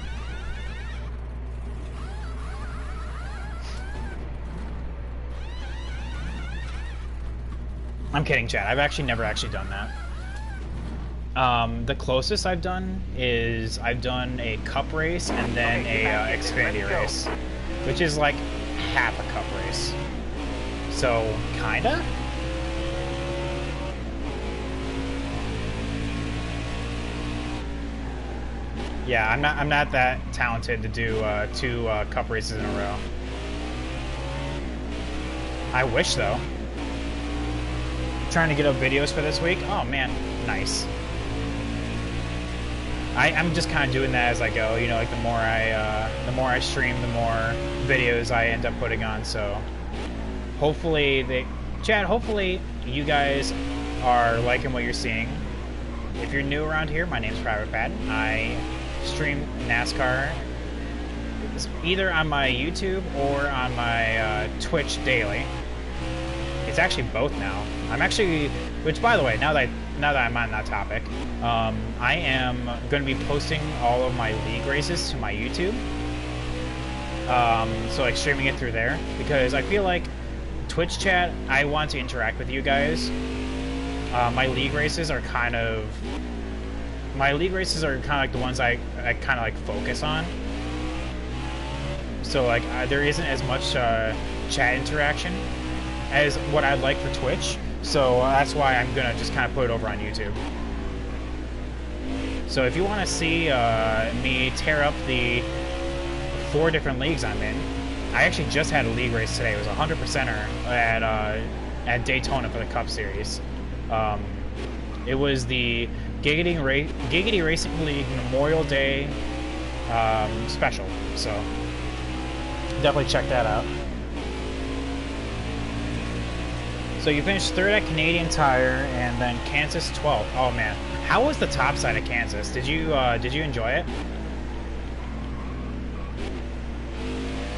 I'm kidding, Chad. I've actually never done that. The closest I've done is I've done a Cup race and then a Xfinity race, which is like half a Cup race. So, kinda? Yeah, I'm not that talented to do 2 Cup races in a row. I wish though. Trying to get up videos for this week. Oh man, nice. I'm just kind of doing that as I go. You know, like the more I stream, the more videos I end up putting on. So hopefully Chad, hopefully you guys are liking what you're seeing. If you're new around here, my name's Private Patton. I stream NASCAR either on my YouTube or on my Twitch daily. It's actually both now. I'm actually, which by the way, now that I'm on that topic, I am going to be posting all of my league races to my YouTube. So like streaming it through there because I feel like Twitch chat, I want to interact with you guys. My league races are kind of like the ones I kind of like focus on. So like there isn't as much chat interaction as what I'd like for Twitch. So that's why I'm gonna just kind of put it over on YouTube. So if you want to see me tear up the 4 different leagues I'm in, I actually just had a league race today. It was a 100%er at Daytona for the Cup Series. It was the Giggity Racing League Memorial Day special. So definitely check that out. So you finished 3rd at Canadian Tire and then Kansas 12th. Oh man, how was the top side of Kansas? Did you enjoy it?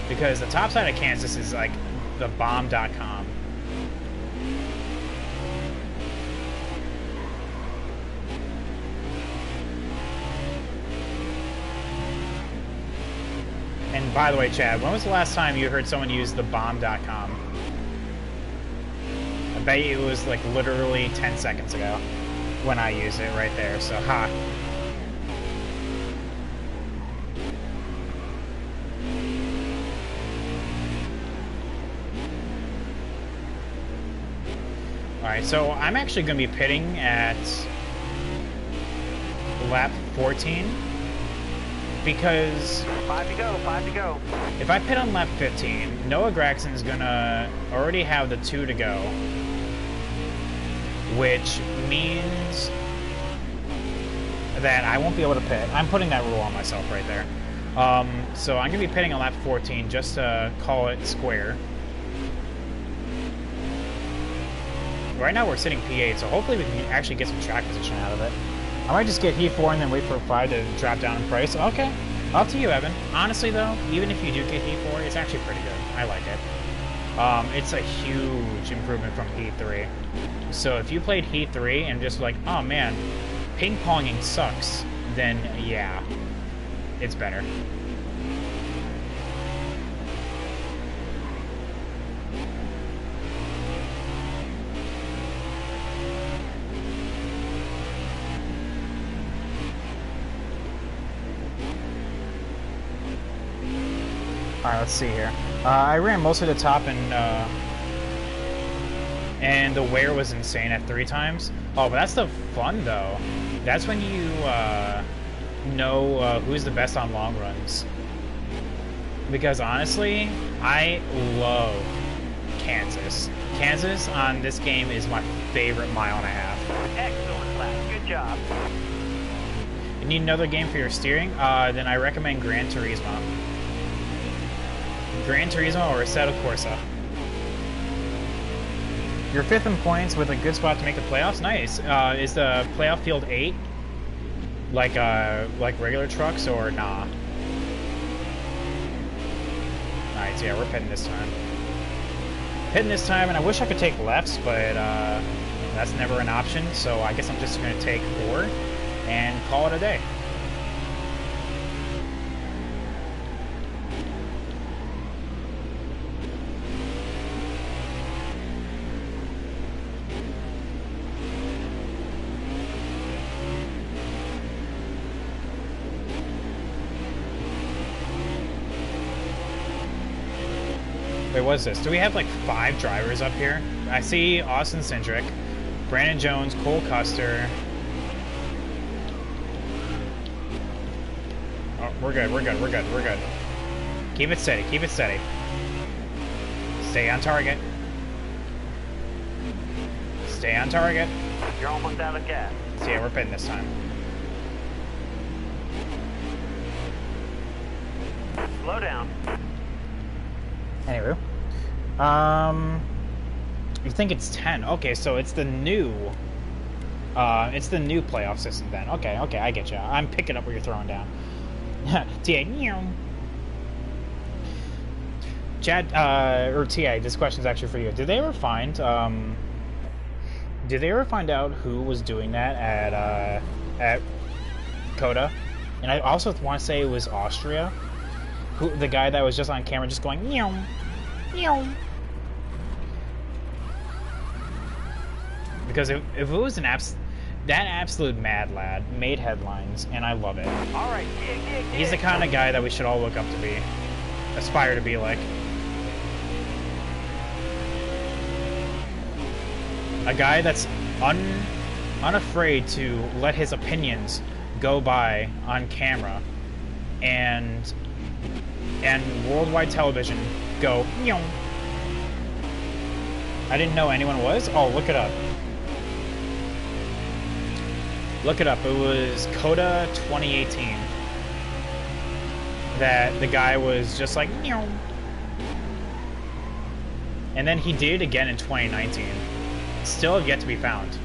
Because the top side of Kansas is like the bomb.com. And by the way, Chad, when was the last time you heard someone use the bomb.com? bet you it was like literally 10 seconds ago when I used it right there, so ha. Alright, so I'm actually going to be pitting at lap 14 because 5 to go, 5 to go. if I pit on lap 15, Noah Gragson's going to already have the 2 to go, which means that I won't be able to pit. I'm putting that rule on myself right there. So I'm going to be pitting on lap 14 just to call it square. Right now we're sitting P8, so hopefully we can actually get some track position out of it. I might just get Heat 4 and then wait for 5 to drop down in price. Okay, up to you, Evan. Honestly, though, even if you do get Heat 4, it's actually pretty good. I like it. It's a huge improvement from Heat 3. So if you played Heat 3 and just like, oh man, ping-ponging sucks, then yeah, it's better. Alright, let's see here. I ran most of the top and the wear was insane at 3 times. Oh, but that's the fun though. That's when you know who's the best on long runs. Because honestly, I love Kansas. Kansas on this game is my favorite mile and a half. Excellent lap, good job. You need another game for your steering? Then I recommend Gran Turismo. Gran Turismo or Assetto Corsa. You're 5th in points with a good spot to make the playoffs. Nice. Is the playoff field 8? Like regular trucks or nah? Alright, so yeah, we're pitting this time. Pitting this time, and I wish I could take lefts, but that's never an option. So I guess I'm just going to take 4 and call it a day. Wait, what is this? Do we have like 5 drivers up here? I see Austin Cindric, Brandon Jones, Cole Custer. Oh, we're good, we're good, we're good, we're good. Keep it steady, keep it steady. Stay on target. Stay on target. You're almost out of gas. So yeah, we're pitting this time. Slow down. Anyway, you think it's 10? Okay, so it's the new playoff system then. Okay, okay, I get you. I'm picking up what you're throwing down. TA, Chad, or TA, this question's actually for you. Did they ever find out who was doing that at Coda? And I also want to say it was Austria. Who, the guy that was just on camera just going meow, meow. Because if it was that absolute mad lad made headlines, and I love it. All right, He's the kind of guy that we should all look up to be, aspire to be like. A guy that's unafraid to let his opinions go by on camera, and worldwide television go, meow. I didn't know anyone was. Oh, look it up. Look it up. It was Coda 2018. That the guy was just like, meow. And then he did it again in 2019. Still have yet to be found.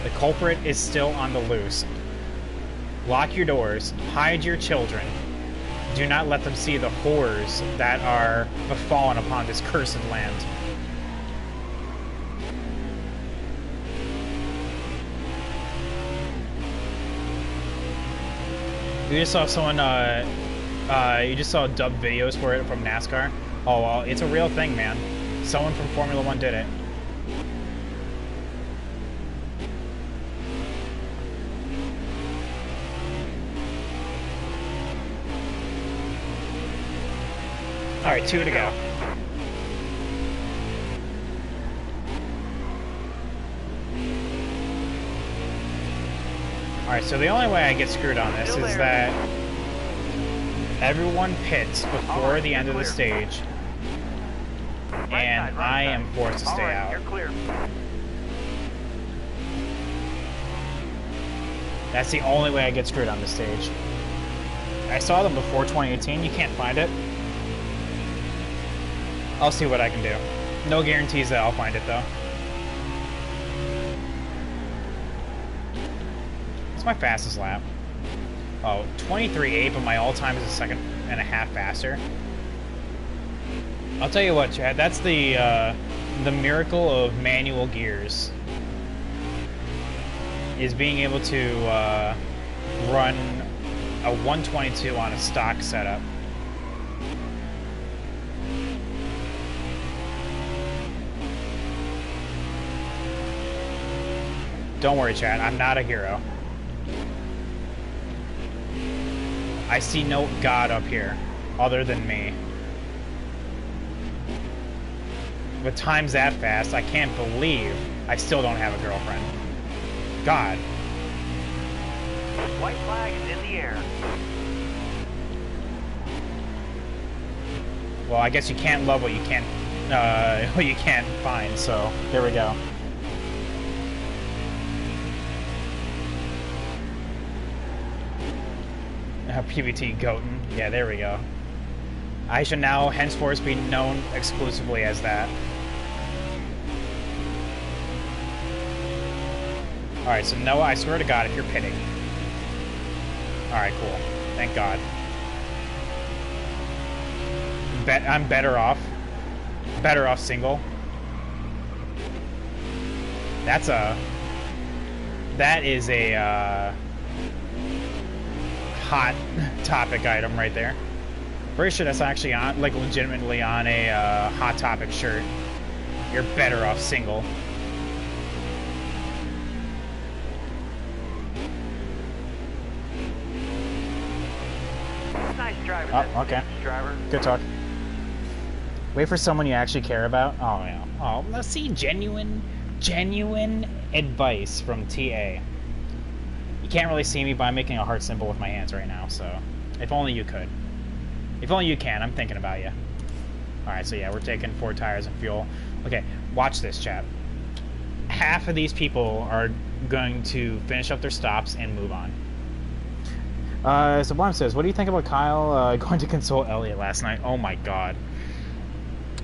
The culprit is still on the loose. Lock your doors, hide your children. Do not let them see the horrors that are befallen upon this cursed land. You just saw someone, you just saw dubbed videos for it from NASCAR? Oh, well, it's a real thing, man. Someone from Formula One did it. All right, 2 to go. All right, so the only way I get screwed on this is that everyone pits before the end of the stage, and I am forced to stay out. You're clear. That's the only way I get screwed on this stage. I saw them before 2018. You can't find it. I'll see what I can do. No guarantees that I'll find it, though. What's my fastest lap? Oh, 23.8, but my all-time is a second and a half faster. I'll tell you what, Chad, that's the miracle of manual gears. Is being able to run a 122 on a stock setup. Don't worry, Chad, I'm not a hero. I see no god up here other than me. With times that fast, I can't believe I still don't have a girlfriend. God. White flag is in the air. Well, I guess you can't love what you can't find, so there we go. PBT Goten. Yeah, there we go. I should now henceforth be known exclusively as that. Alright, so Noah, I swear to God, if you're pitting. Alright, cool. Thank God. I'm better off. Better off single. That is a, hot topic item right there. Pretty sure that's actually on, like, legitimately on a Hot Topic shirt. You're better off single. Nice driving. Oh, okay. Driver. Good talk. Wait for someone you actually care about. Oh, yeah. Oh, let's see. Genuine advice from TA. You can't really see me, but I'm making a heart symbol with my hands right now, so if only you could. If only you can. I'm thinking about you. Alright, so yeah, we're taking 4 tires and fuel. Okay, watch this, chat. Half of these people are going to finish up their stops and move on. Sublime says, what do you think about Kyle going to console Elliot last night? Oh my god.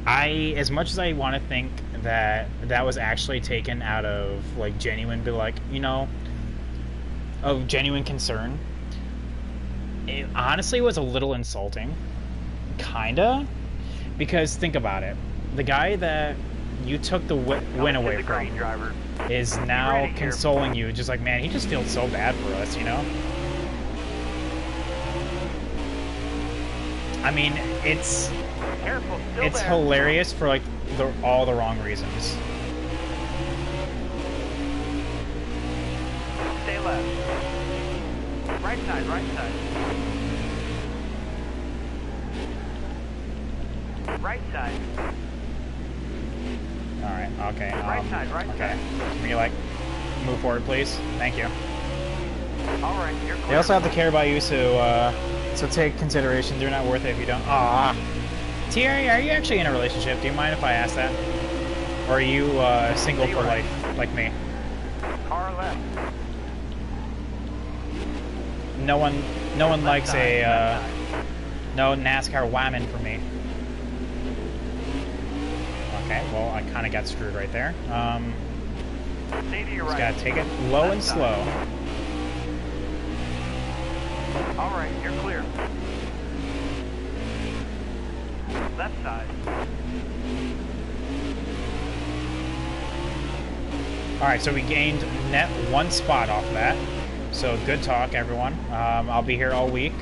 As much as I want to think that that was actually taken out of, like, genuine, but, like, you know, of genuine concern, it honestly was a little insulting. Kinda. Because think about it. The guy that you took the win away from is now consoling you, just like, man, he just feels so bad for us, you know? I mean, it's hilarious for, like, all the wrong reasons. Stay left. Right side, right side. Right side. Alright, okay. Right side, right side. Can you, like, move forward, please? Thank you. Alright, you're clear. They also have to care about you, so take consideration. They're not worth it if you don't. Aw. Thierry, are you actually in a relationship? Do you mind if I ask that? Or are you single for life, like me? Car left. No one likes a no NASCAR woman for me. Okay, well, I kind of got screwed right there. Stay to your Just right. gotta take it low and slow. All right, you're clear. Left side. All right, so we gained net 1 spot off that. So good talk, everyone. I'll be here all week.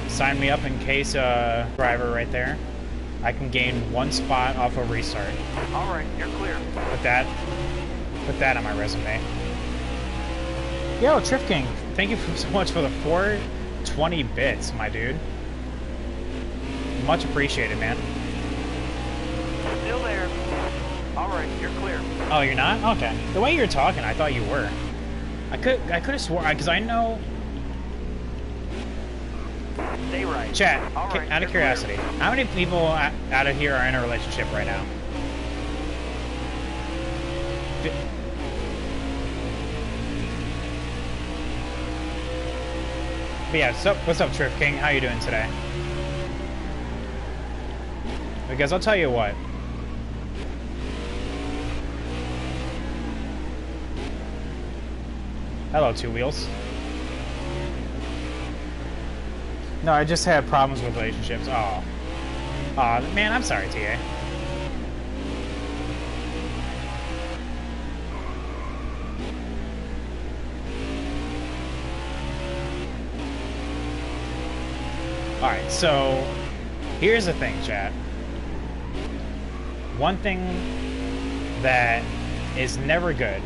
Sign me up in case driver right there. I can gain 1 spot off a restart. All right, you're clear. Put that on my resume. Yo, Triff King, thank you so much for the 420 bits, my dude. Much appreciated, man. Still there. All right, you're clear. Oh, you're not? Okay. The way you were talking, I thought you were. I could have swore, because I know... Stay right. Chat, All right, out of you're curiosity, how many people out of here are in a relationship right now? But yeah, so what's up, Triff King? How you doing today? Because I'll tell you what. Hello, Two Wheels. No, I just had problems with relationships. Oh. Aw, man, I'm sorry, TA. Alright, so here's the thing, chat. One thing that is never good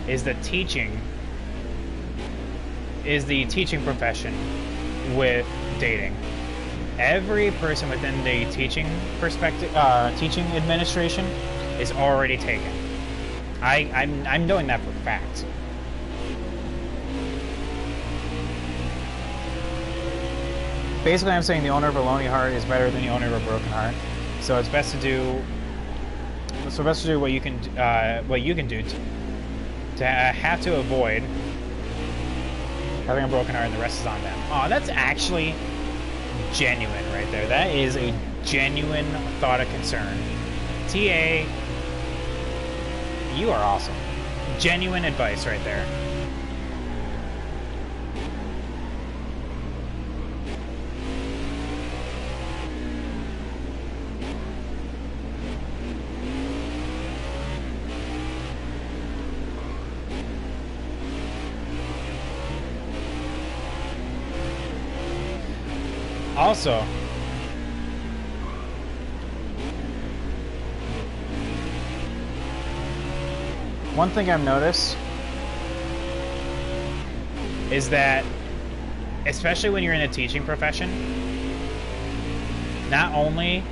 is the teaching profession with dating. Every person within the teaching teaching administration is already taken. I'm knowing that for a fact. Basically, I'm saying the owner of a lonely heart is better than the owner of a broken heart. So it's best to do. So best to do what you can do to have to avoid having a broken heart, and the rest is on them. Oh, that's actually genuine right there. That is a genuine thought of concern. TA, you are awesome. Genuine advice right there. Also, one thing I've noticed is that, especially when you're in a teaching profession, not only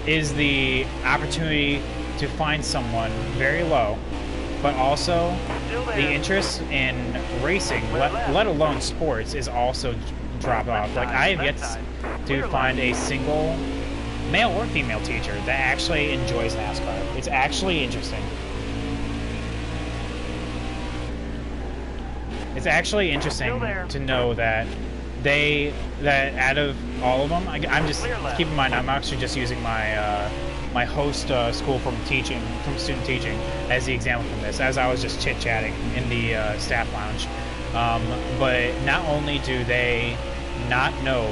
is the opportunity to find someone very low, but also the interest in racing, let alone sports, is also dropped off. Like, I have yet to find a single male or female teacher that actually enjoys NASCAR. It's actually interesting. It's actually interesting to know that out of all of them, I'm just, keep in mind, I'm actually just using my my host school from student teaching as the example from this, as I was just chit-chatting in the staff lounge. But not only do they not know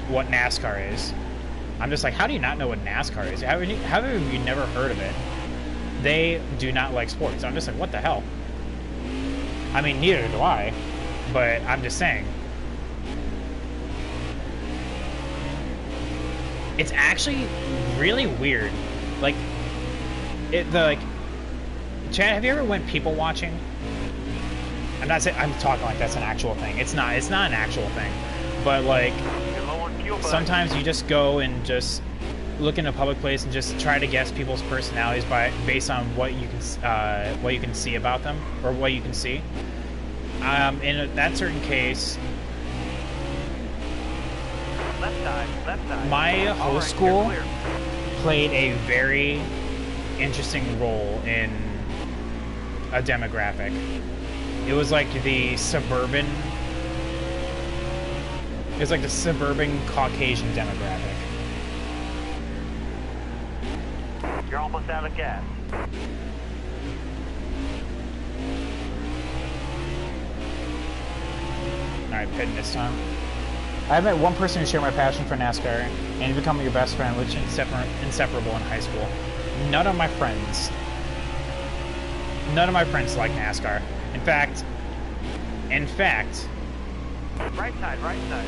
what NASCAR is, I'm just like, how do you not know what NASCAR is? How have you never heard of it? They do not like sports. I'm just like, what the hell? I mean, neither do I, but I'm just saying. It's actually really weird. Like, Chad, have you ever went people watching? I'm not saying, I'm talking like that's an actual thing. It's not an actual thing. But like, sometimes you just go and just look in a public place and just try to guess people's personalities based on what you can see about them, or what you can see. In that certain case, left side. my host school played a very interesting role in a demographic. It was like the suburban Caucasian demographic. You're almost out of gas. Alright, pitting this time. I've met one person who shared my passion for NASCAR, and he became your best friend, which is inseparable in high school. None of my friends like NASCAR. In fact, Right side, right side.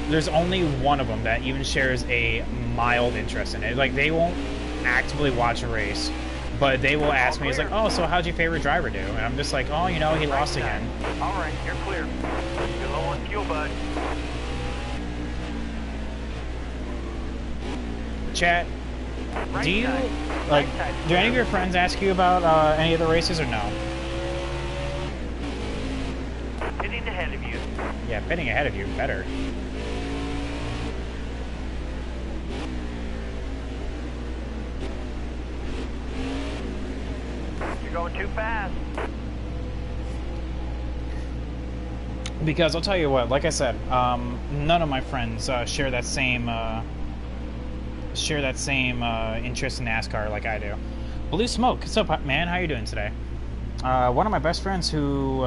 There's only one of them that even shares a mild interest in it. Like, they won't actively watch a race, but they will ask me, it's like, oh, so how'd your favorite driver do? And I'm just like, oh, you know, he lost again. All right, you're clear. You're low on fuel, bud. Chat, Right do you, side. like, Right side. do any of your friends ask you about any of the races or no? Pitting ahead of you. Yeah, pitting ahead of you, better. You're going too fast. Because I'll tell you what, like I said, none of my friends share that same interest in NASCAR like I do. Blue Smoke, what's up, man? How you doing today? One of my best friends who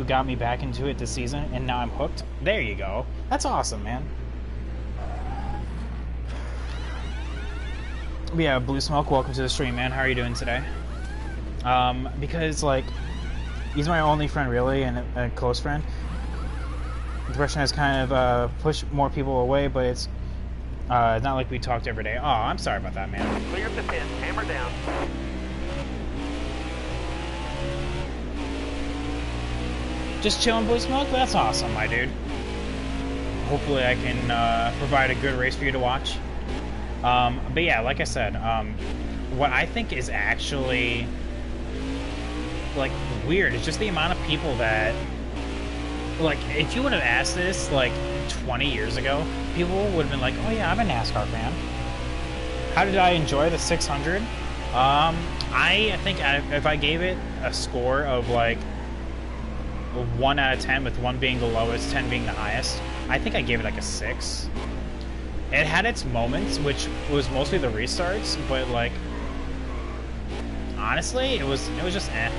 got me back into it this season, and now I'm hooked. There you go. That's awesome, man. But yeah, Blue Smoke, welcome to the stream, man. How are you doing today? Because, like, he's my only friend, really, and a close friend. Depression has kind of pushed more people away, but it's not like we talked every day. Oh, I'm sorry about that, man. Clear up the pin. Hammer down. Just chilling, Blue Smoke? That's awesome, my dude. Hopefully I can provide a good race for you to watch. But yeah, like I said, what I think is actually, like, weird is just the amount of people that, like, if you would have asked this, like, 20 years ago, people would have been like, oh yeah, I'm a NASCAR fan. How did I enjoy the 600? I think if I gave it a score of, like, 1 out of 10, with 1 being the lowest, 10 being the highest, I think I gave it like a 6. It had its moments, which was mostly the restarts, but, like, honestly, it was just eh.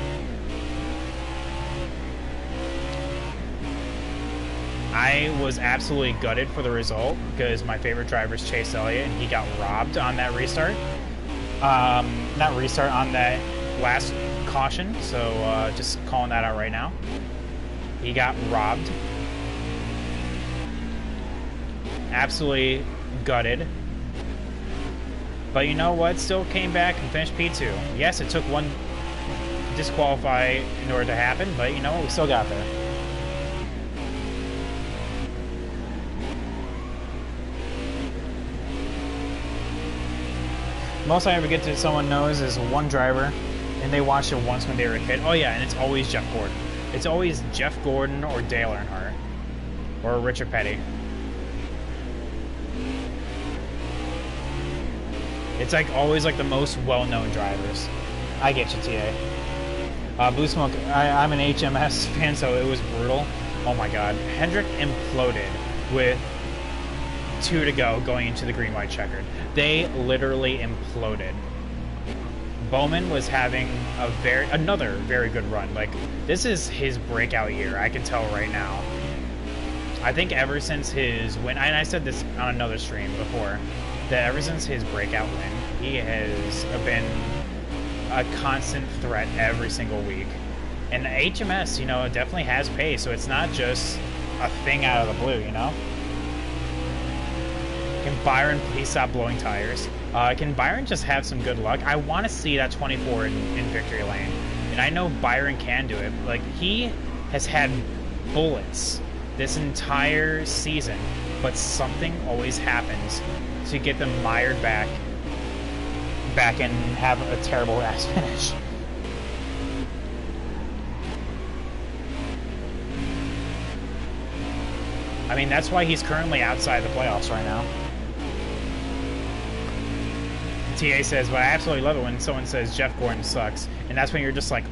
I was absolutely gutted for the result because my favorite driver is Chase Elliott, and he got robbed on that restart. Not restart, on that last caution, so just calling that out right now. He got robbed. Absolutely gutted. But you know what? Still came back and finished P2. Yes, it took 1 disqualify in order to happen, but you know what? We still got there. Most I ever get to someone knows is one driver, and they watched it once when they were a kid. Oh yeah, and it's always Jeff Gordon. It's always Jeff Gordon or Dale Earnhardt or Richard Petty. It's like always like the most well-known drivers. I get you, TA. Blue Smoke, I'm an HMS fan, so it was brutal. Oh my god. Hendrick imploded with 2 to go going into the green-white checkered. They literally imploded. Bowman was having another very good run. Like, this is his breakout year, I can tell right now. I think ever since his win, and I said this on another stream before, that ever since his breakout win, he has been a constant threat every single week. And HMS, you know, definitely has pace, so it's not just a thing out of the blue, you know? Can Byron please stop blowing tires? Can Byron just have some good luck? I want to see that 24 in victory lane. And I know Byron can do it. Like, he has had bullets this entire season, but something always happens to get them mired back and have a terrible ass finish. I mean, that's why he's currently outside the playoffs right now. TA says, but I absolutely love it when someone says Jeff Gordon sucks. And that's when you're just like,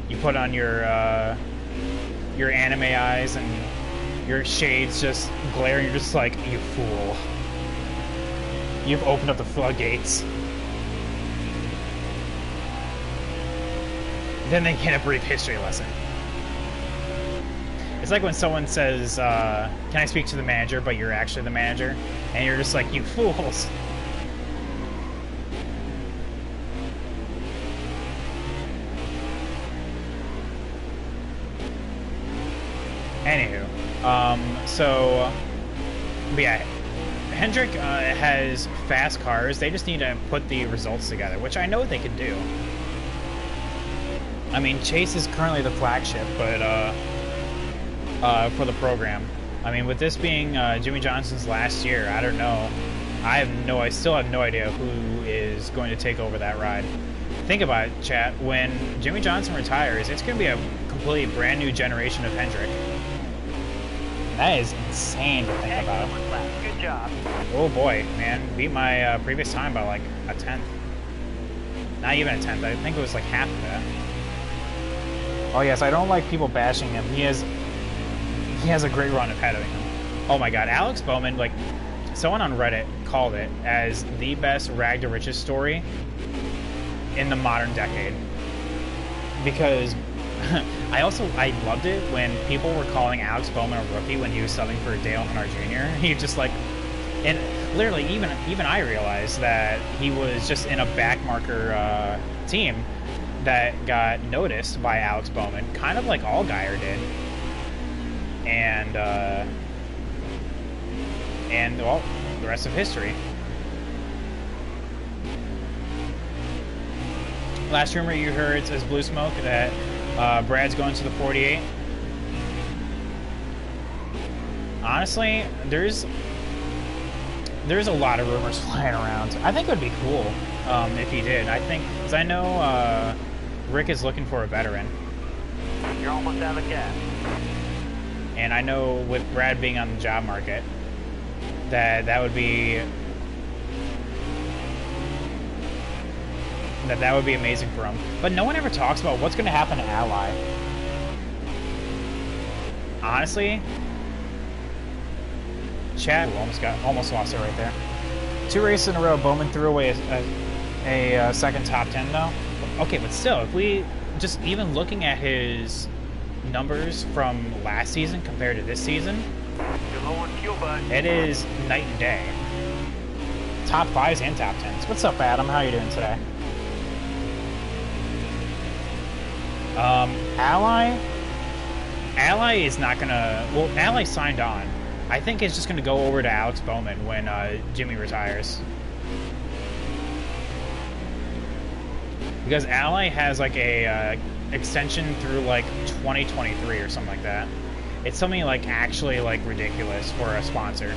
you put on your anime eyes and your shades just glare, and you're just like, you fool. You've opened up the floodgates. Then they get a brief history lesson. It's like when someone says, can I speak to the manager, but you're actually the manager, and you're just like, you fools. Anywho. But yeah, Hendrick has fast cars. They just need to put the results together, which I know they can do. I mean, Chase is currently the flagship, but for the program. I mean, with this being Jimmy Johnson's last year, I don't know. I still have no idea who is going to take over that ride. Think about it, chat. When Jimmy Johnson retires, it's going to be a completely brand new generation of Hendrick. That is insane to think about. Good job. Oh boy, man. Beat my previous time by like a tenth. Not even a tenth. I think it was like half of that. Oh yes, I don't like people bashing him. He has a great run ahead of him. Oh my god, Alex Bowman, like, someone on Reddit called it as the best rag to riches story in the modern decade. Because I loved it when people were calling Alex Bowman a rookie when he was subbing for Dale Earnhardt Jr. He just like, and literally even I realized that he was just in a backmarker team that got noticed by Alex Bowman, kind of like Allgaier did. And well, the rest of history. Last rumor you heard is Blue Smoke that Brad's going to the 48. Honestly, there's a lot of rumors flying around. I think it would be cool if he did. I think, because I know Rick is looking for a veteran. You're almost out of gas. And I know with Brad being on the job market, that would be amazing for him. But no one ever talks about what's going to happen to Ally. Honestly, Chad almost lost it right there. 2 races in a row, Bowman threw away a second top 10 though. Okay, but still, if we just even looking at his numbers from last season compared to this season, You're low on fuel, bud. it is night and day. Top 5s and top 10s. What's up, Adam? How are you doing today? Ally is not gonna. Well, Ally signed on. I think it's just gonna go over to Alex Bowman when Jimmy retires. Because Ally has like a extension through like 2023 or something like that. It's something like actually like ridiculous for a sponsor.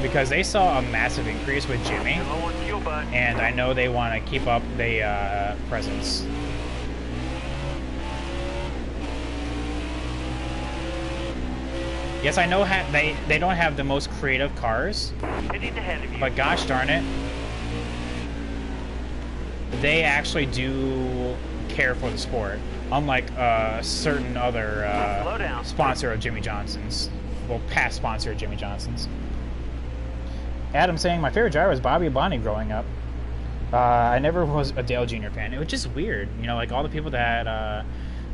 Because they saw a massive increase with Jimmy, You're low on fuel, bud. and I know they want to keep up the presence. Yes, I know they don't have the most creative cars, Hitting ahead of you. but gosh darn it, they actually do care for the sport, unlike a certain other Slow down. sponsor of Jimmy Johnson's. Well, past sponsor of Jimmy Johnson's. Adam saying, my favorite driver was Bobby Abani growing up. I never was a Dale Jr. fan. It was just weird, you know, like all the people that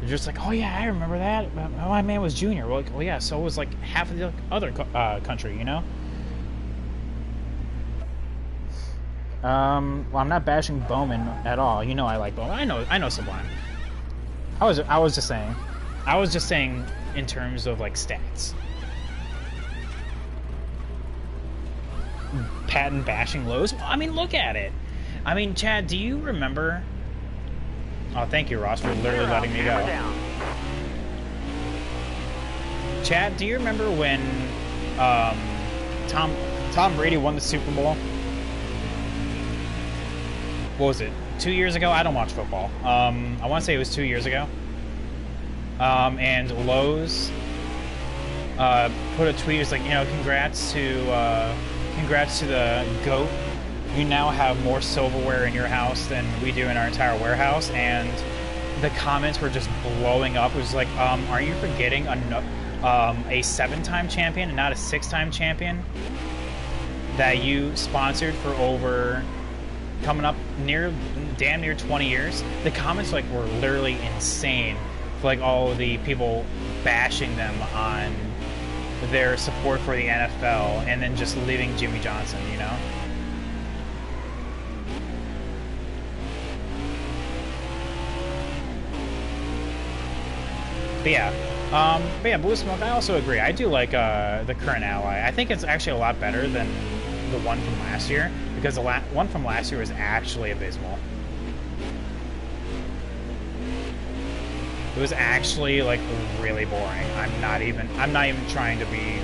they're just like, oh yeah, I remember that. My man was Junior. Well, like, well, yeah, so was like half of the other country, you know. Well, I'm not bashing Bowman at all. You know, I like Bowman. I know Sublime. I was just saying in terms of like stats. Patent bashing lows. I mean, look at it. I mean, Chad, do you remember? Oh, thank you, Ross, for literally letting me go. Chad, do you remember when Tom Brady won the Super Bowl? What was it? 2 years ago? I don't watch football. I want to say it was 2 years ago. And Lowe's put a tweet. It's like, you know, congrats to the GOAT. You now have more silverware in your house than we do in our entire warehouse. And the comments were just blowing up. It was like, are you forgetting a 7-time champion and not a 6-time champion that you sponsored for over coming up damn near 20 years? The comments like were literally insane for like all of the people bashing them on their support for the NFL and then just leaving Jimmy Johnson, you know? But yeah, But yeah, Blue Smoke, I also agree. I do like the current ally. I think it's actually a lot better than the one from last year, because the one from last year was actually abysmal. It was actually like really boring. I'm not even trying to be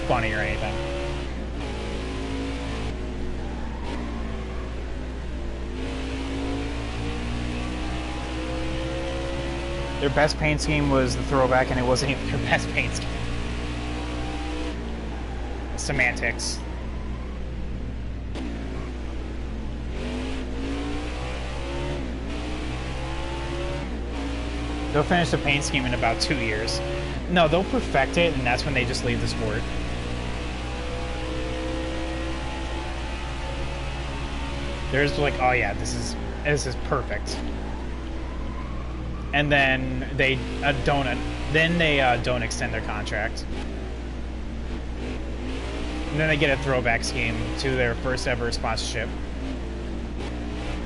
funny or anything. Their best paint scheme was the throwback, and it wasn't even their best paint scheme. Semantics. They'll finish the paint scheme in about 2 years. No, they'll perfect it, and that's when they just leave the sport. There's like, oh yeah, this is perfect. And then they don't extend their contract. And then they get a throwback scheme to their first ever sponsorship.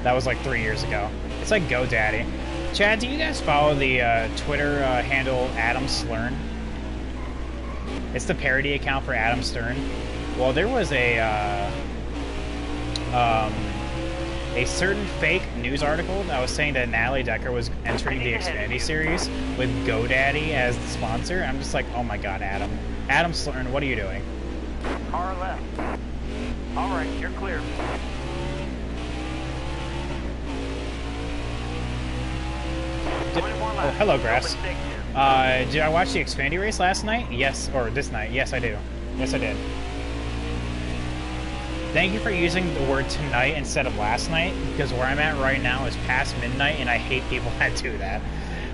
That was like 3 years ago. It's like GoDaddy. Chad, do you guys follow the Twitter handle Adam Slurn? It's the parody account for Adam Stern. Well, there was a certain fake news article that was saying that Natalie Decker was entering the Xfinity series with GoDaddy as the sponsor. I'm just like, oh my god, Adam. Adam Slurn, what are you doing? Car left. All right, you're clear. Oh, hello, Grass. Did I watch the Xfinity race last night? Yes, or this night. Yes, I do. Yes, I did. Thank you for using the word tonight instead of last night, because where I'm at right now is past midnight, and I hate people that do that.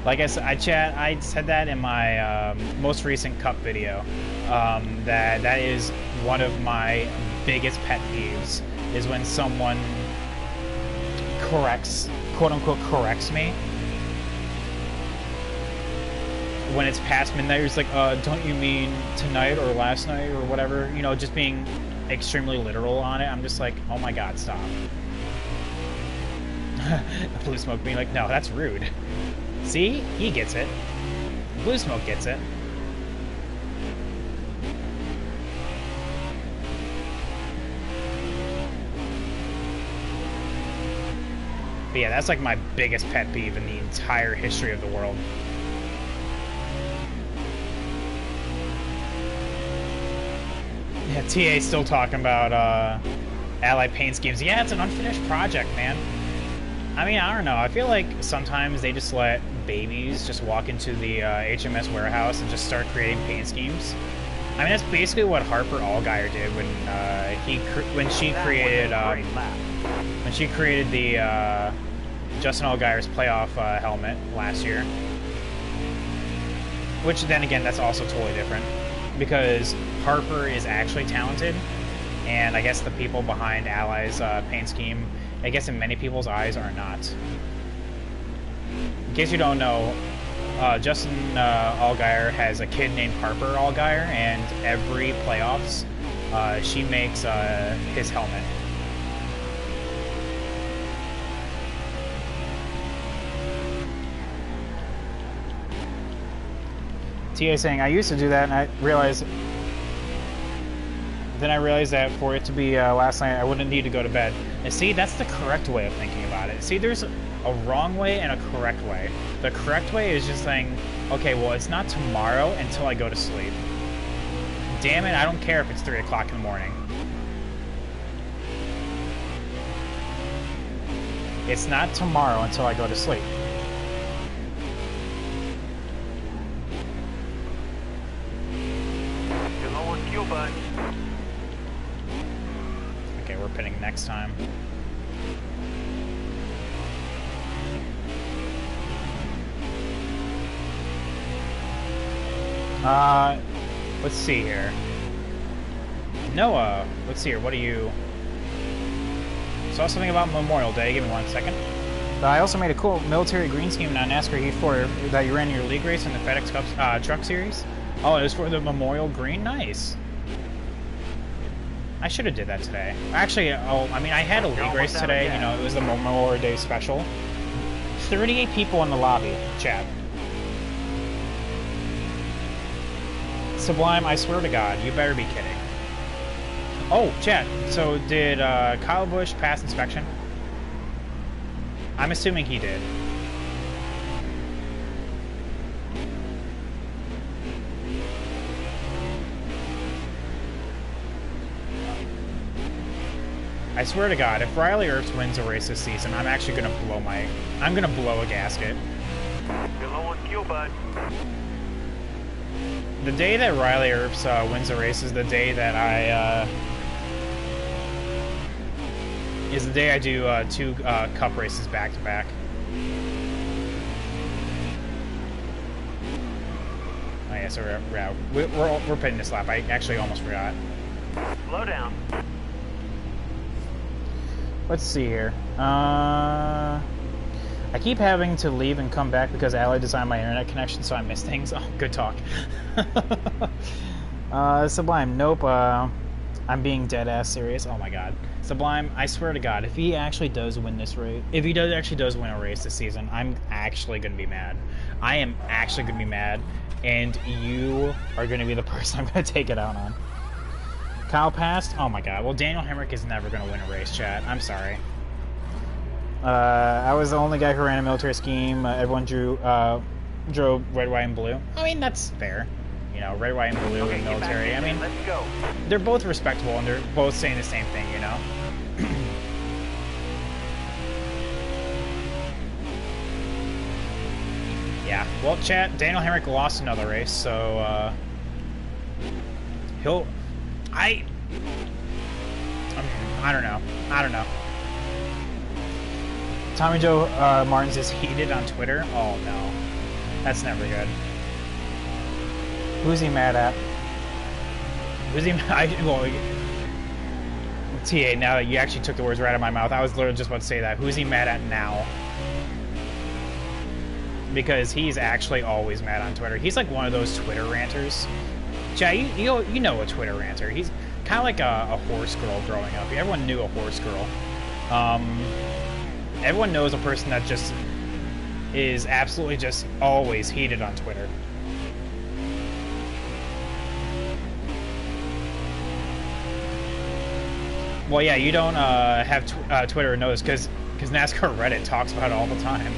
Like I said, I said that in my most recent Cup video. That is one of my biggest pet peeves, is when someone corrects, quote unquote, corrects me when it's past midnight. It's like, don't you mean tonight or last night or whatever? You know, just being extremely literal on it. I'm just like, oh my god, stop. Blue Smoke being like, no, that's rude. See? He gets it. Blue Smoke gets it. But yeah, that's like my biggest pet peeve in the entire history of the world. Yeah, TA's still talking about Ally paint schemes. Yeah, it's an unfinished project, man. I mean, I don't know. I feel like sometimes they just let babies just walk into the HMS warehouse and just start creating paint schemes. I mean, that's basically what Harper Allgaier did when she created the Justin Allgaier's playoff helmet last year. Which then again, that's also totally different, because Harper is actually talented, and I guess the people behind Ally's paint scheme, I guess in many people's eyes, are not. In case you don't know, Justin Allgaier has a kid named Harper Allgaier, and every playoffs, she makes his helmet. TA saying, I used to do that, and I realized... Then I realized that for it to be last night, I wouldn't need to go to bed. And see, that's the correct way of thinking about it. See, there's a wrong way and a correct way. The correct way is just saying, okay, well, it's not tomorrow until I go to sleep. Damn it, I don't care if it's 3 o'clock in the morning. It's not tomorrow until I go to sleep. You're low on fuel, bud. Okay, we're pitting next time. Let's see here. Noah, let's see here. What do you... Saw something about Memorial Day. Give me 1 second. I also made a cool military green scheme on NASCAR Heat 4 that you ran your league race in the FedEx Cup Truck Series. Oh, it was for the Memorial Green? Nice. I should have did that today. Actually, I mean, I had a league race today. You know, it was the Memorial Day special. 38 people in the lobby, chat. Sublime, I swear to God, you better be kidding. Oh, chat. So did Kyle Busch pass inspection? I'm assuming he did. I swear to God, if Riley Earps wins a race this season, I'm actually gonna blow a gasket. You're low on fuel, bud. The day that Riley Earps wins a race is the day that I do 2 Cup races back to back. Oh yeah, so we're pitting this lap. I actually almost forgot. Slow down. Let's see here. I keep having to leave and come back because Ally designed my internet connection, so I miss things. Oh, good talk. Sublime, nope. I'm being dead-ass serious. Oh my God. Sublime, I swear to God, if he actually does win this race, if he actually does win a race this season, I'm actually going to be mad. I am actually going to be mad, and you are going to be the person I'm going to take it out on. Kyle passed? Oh my God. Well, Daniel Hemrick is never going to win a race, chat. I'm sorry. I was the only guy who ran a military scheme. Everyone drove red, white, and blue. I mean, that's fair. You know, red, white, and blue in military. I mean, let's go. They're both respectable, and they're both saying the same thing, you know? Yeah. Well, chat, Daniel Hemrick lost another race, so, I don't know. Tommy Joe Martins is heated on Twitter. Oh no, that's never good. Who's he mad at? Who's he? Well, TA. Now that you actually took the words right out of my mouth, I was literally just about to say that. Who's he mad at now? Because he's actually always mad on Twitter. He's like one of those Twitter ranters. Chad, you know a Twitter ranter. He's kind of like a horse girl growing up. Everyone knew a horse girl. Everyone knows a person that just is absolutely just always heated on Twitter. Well, yeah, you don't have Twitter or know this because NASCAR Reddit talks about it all the time.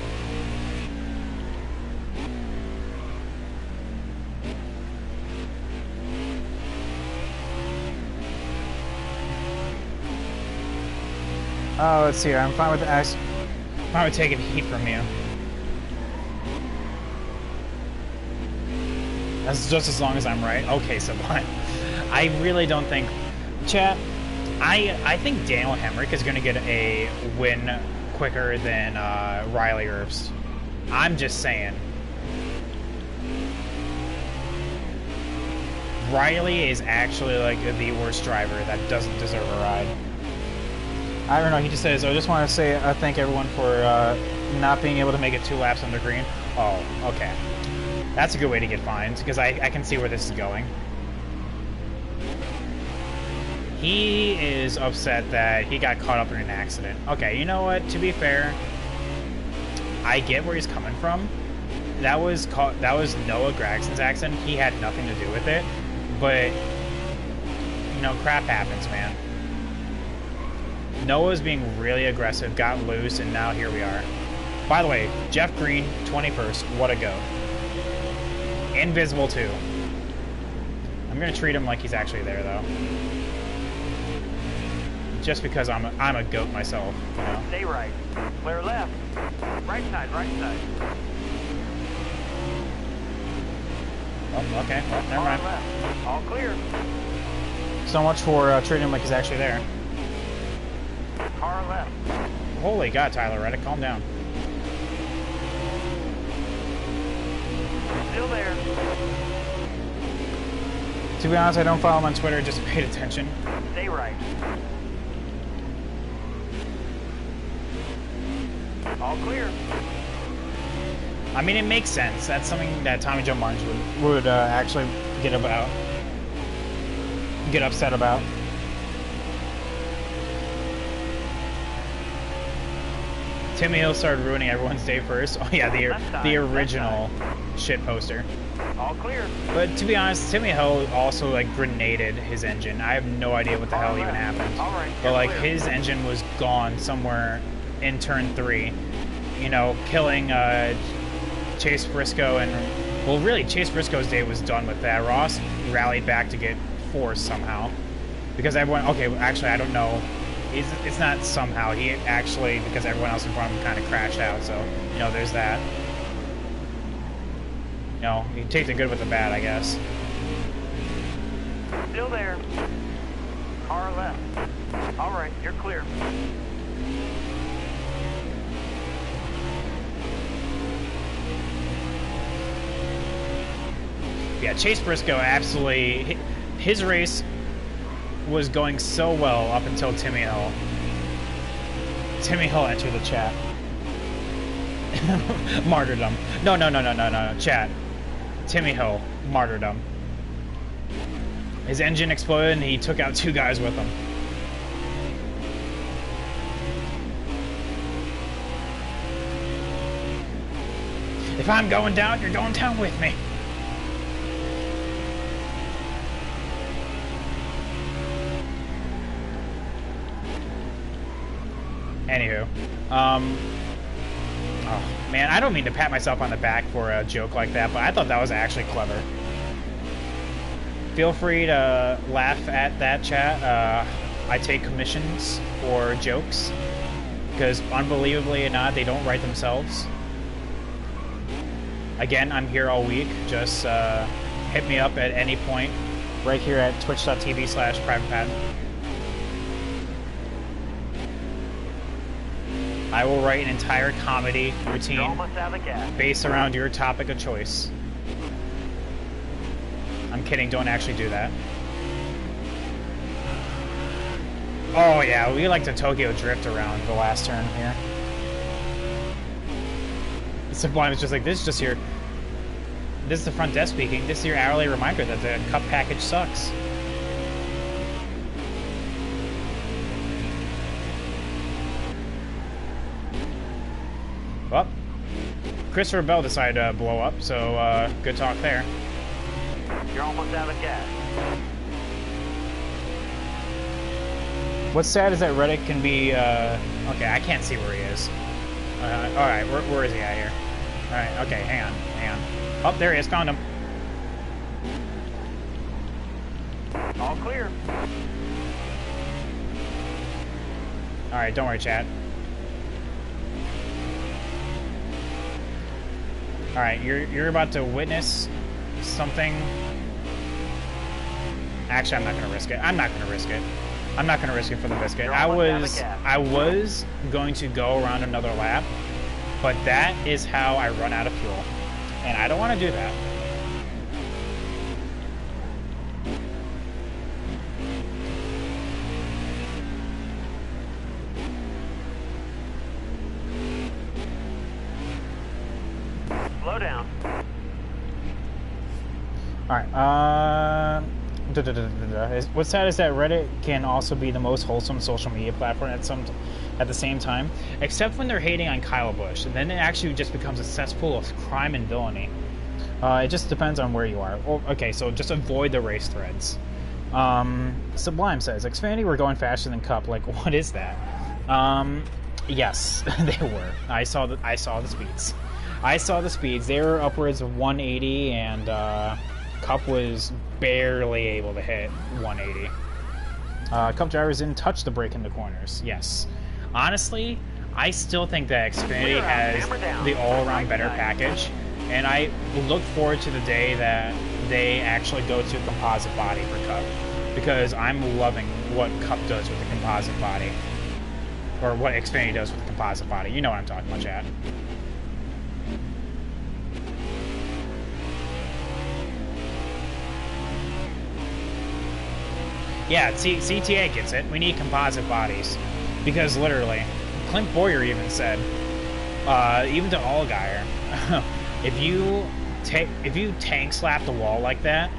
Oh, let's see here. I'm fine with taking heat from you. That's just as long as I'm right. Okay, Sublime. I really don't think... Chat, I think Daniel Hemrick is going to get a win quicker than Riley Earps. I'm just saying. Riley is actually like the worst driver that doesn't deserve a ride. I don't know, he just says, I just want to say thank everyone for not being able to make it 2 laps under green. Oh, okay. That's a good way to get fined, because I can see where this is going. He is upset that he got caught up in an accident. Okay, you know what? To be fair, I get where he's coming from. That was Noah Gragson's accident. He had nothing to do with it. But, you know, crap happens, man. Noah's being really aggressive, got loose, and now here we are. By the way, Jeff Green, 21st, what a go. Invisible, too. I'm going to treat him like he's actually there, though. Just because I'm a goat myself, you know? Stay right. Clear left. Right side, right side. Oh, okay. Well, never mind. Left. All clear. So much for treating him like he's actually there. Car left. Holy God, Tyler Reddick, calm down. Still there. To be honest, I don't follow him on Twitter, just paid attention. Stay right. All clear. I mean, it makes sense. That's something that Tommy Joe Martins would actually get upset about. Timmy Hill started ruining everyone's day first. Oh yeah, Left side, the left original shit poster. All clear. But to be honest, Timmy Hill also like grenaded his engine. I have no idea what the hell even happened. All right, But like clear. his engine was gone somewhere in turn 3. You know, killing Chase Briscoe and well, really Chase Briscoe's day was done with that. Ross rallied back to get 4th somehow because everyone. Okay, actually I don't know. It's not somehow. He actually, because everyone else in front of him kind of crashed out. So you know, there's that. You know, you take the good with the bad, I guess. Still there. Car left. All right, you're clear. Yeah, Chase Briscoe absolutely. His race was going so well up until Timmy Hill. Timmy Hill entered the chat. Martyrdom. No, chat. Timmy Hill, martyrdom. His engine exploded and he took out 2 guys with him. If I'm going down, you're going down with me. Anywho, oh man, I don't mean to pat myself on the back for a joke like that, but I thought that was actually clever. Feel free to laugh at that, chat. I take commissions for jokes, because unbelievably or not, they don't write themselves. Again, I'm here all week. Just hit me up at any point right here at twitch.tv/privatepatent. I will write an entire comedy routine based around your topic of choice. I'm kidding, don't actually do that. Oh yeah, we like to Tokyo drift around the last turn here. Sublime is just like, this is just your... This is the front desk speaking. This is your hourly reminder that the cup package sucks. Well, Christopher Bell decided to blow up, so good talk there. You're almost out of gas. What's sad is that Reddick can be, okay, I can't see where he is. Alright, where is he at here? Alright, okay, hang on. Oh, there he is, found him. All clear. Alright, don't worry, chat. Alright, you're about to witness something. Actually, I'm not gonna risk it. I'm not gonna risk it for the biscuit. I was going to go around another lap, but that is how I run out of fuel. And I don't want to do that. Slow down. Alright, what's sad is that Reddit can also be the most wholesome social media platform at the same time, except when they're hating on Kyle Busch, and then it actually just becomes a cesspool of crime and villainy. It just depends on where you are. Well, okay, so just avoid the race threads. Sublime says, Xfinity were going faster than Cup. Like, what is that? Yes, they were. I saw the speeds. They were upwards of 180, and Cup was barely able to hit 180. Cup drivers didn't touch the brake in the corners. Yes. Honestly, I still think that Xfinity has the all-around better package, and I look forward to the day that they actually go to composite body for Cup, because I'm loving what Cup does with the composite body, or what Xfinity does with the composite body. You know what I'm talking about, Chad. Yeah, CTA gets it. We need composite bodies. Because literally, Clint Boyer even said, even to Allgaier, if you tank slap the wall like that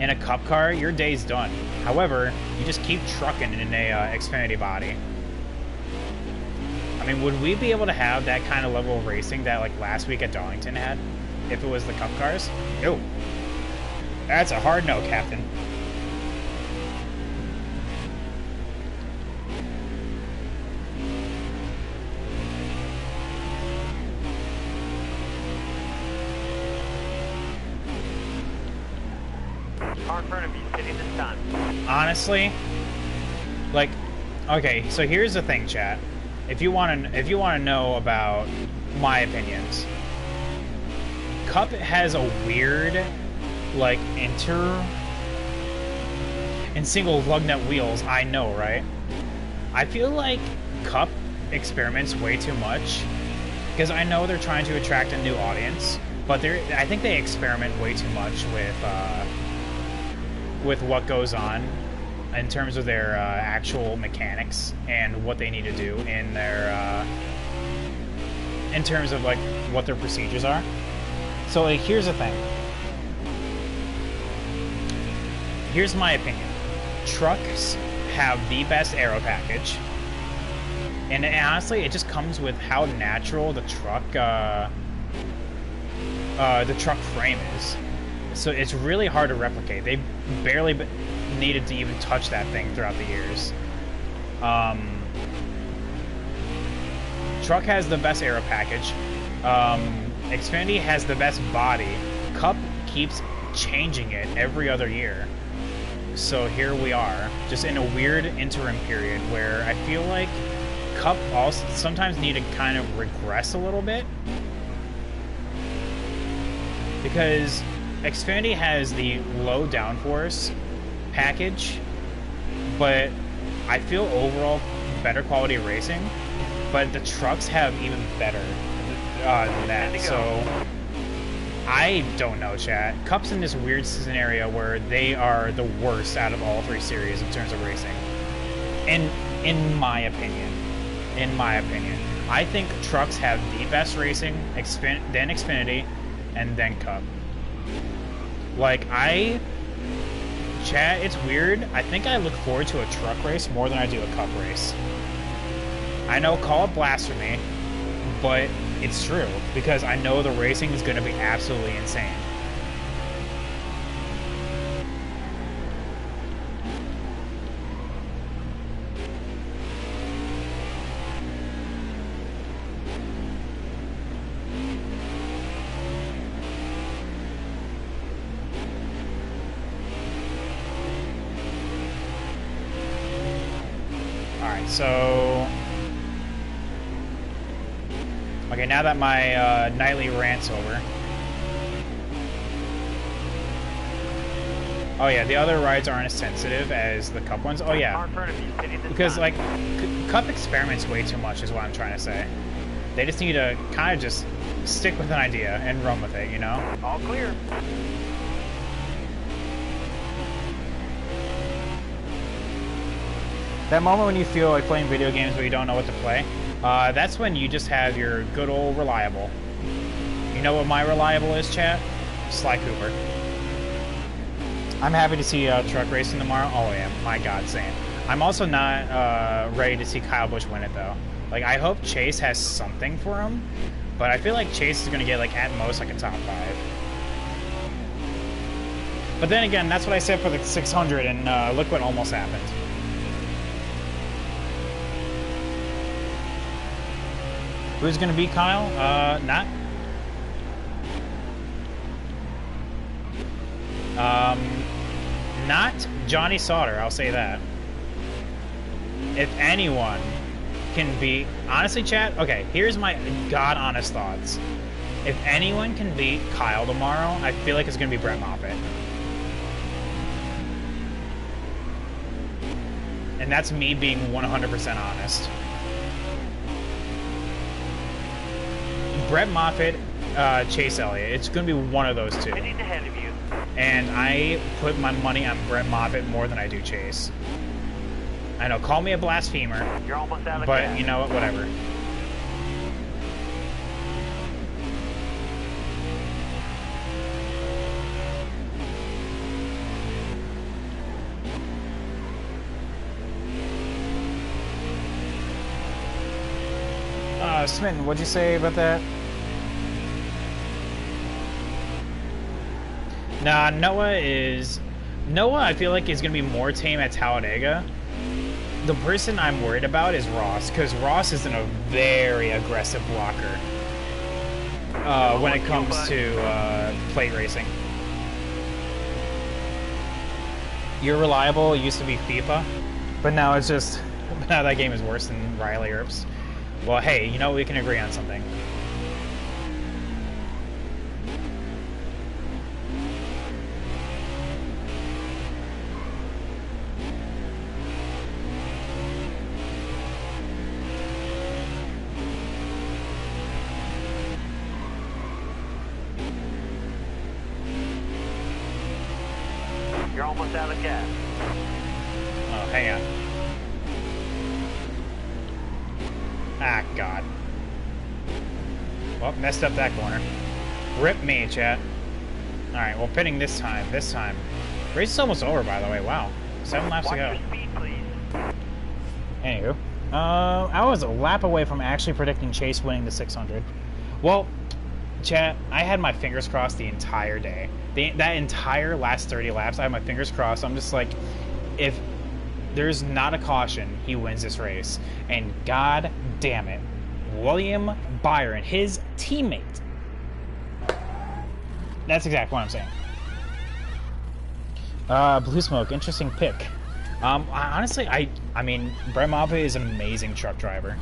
in a Cup car, your day's done. However, you just keep trucking in a Xfinity body. I mean, would we be able to have that kind of level of racing that like last week at Darlington had if it was the Cup cars? No. That's a hard no, Captain. Car in front of you, hitting this time. Honestly, like, okay, so here's the thing, chat. If you want to know about my opinions, Cup has a weird, like, and single lug nut wheels. I know, right? I feel like Cup experiments way too much because I know they're trying to attract a new audience, but I think they experiment way too much with what goes on in terms of their actual mechanics and what they need to do in their in terms of like what their procedures are. So like, here's the thing. Here's my opinion. Trucks have the best aero package, and honestly, it just comes with how natural the truck frame is. So it's really hard to replicate. They barely needed to even touch that thing throughout the years. Truck has the best aero package. Xfinity has the best body. Cup keeps changing it every other year. So here we are, just in a weird interim period where I feel like Cup also sometimes need to kind of regress a little bit. Because Xfinity has the low downforce package, but I feel overall better quality racing, but the trucks have even better than that. So I don't know, chat. Cup's in this weird scenario where they are the worst out of all three series in terms of racing. In my opinion. I think trucks have the best racing, then Xfinity, and then Cup. Like, chat, it's weird. I think I look forward to a truck race more than I do a Cup race. I know, call it blasphemy, but it's true, because I know the racing is going to be absolutely insane. Alright, so... Okay, now that my nightly rant's over. Oh yeah, the other rides aren't as sensitive as the Cup ones. Oh yeah, because like Cup experiments way too much is what I'm trying to say. They just need to kind of just stick with an idea and run with it, you know? All clear. That moment when you feel like playing video games but you don't know what to play, that's when you just have your good old reliable. You know what my reliable is, chat? Sly Cooper. I'm happy to see truck racing tomorrow. Oh yeah, my god, same. I'm also not ready to see Kyle Busch win it though. Like, I hope Chase has something for him, but I feel like Chase is gonna get like at most like a top 5. But then again, that's what I said for the 600, and look what almost happened. Who's gonna beat Kyle? Not. Not Johnny Sauter, I'll say that. If anyone can beat... Honestly, chat, okay, here's my god-honest thoughts. If anyone can beat Kyle tomorrow, I feel like it's gonna be Brett Moffitt. And that's me being 100% honest. Brett Moffitt, Chase Elliott. It's going to be one of those two. Ahead of you. And I put my money on Brett Moffitt more than I do Chase. I know, call me a blasphemer. You're almost out of but gas. You know what, whatever. Smitten, what'd you say about that? Nah, Noah, I feel like, is going to be more tame at Talladega. The person I'm worried about is Ross, because Ross isn't a very aggressive blocker when it comes to plate racing. You're Reliable used to be FIFA, but now it's just, now that game is worse than Riley Earps. Well, hey, you know, we can agree on something. You're almost out of gas. Oh, hang on. Ah, God. Well, messed up that corner. Rip me, chat. Alright, well, pitting this time. Race is almost over, by the way. Wow. 7 laps to go. Watch your speed, please. Anywho. I was a lap away from actually predicting Chase winning the 600. Well, chat, I had my fingers crossed the entire day. That entire last 30 laps, I had my fingers crossed. I'm just like, if there's not a caution, he wins this race. And god damn it, William Byron, his teammate. That's exactly what I'm saying. Blue Smoke, interesting pick. Honestly, I mean, Brett Moffitt is an amazing truck driver.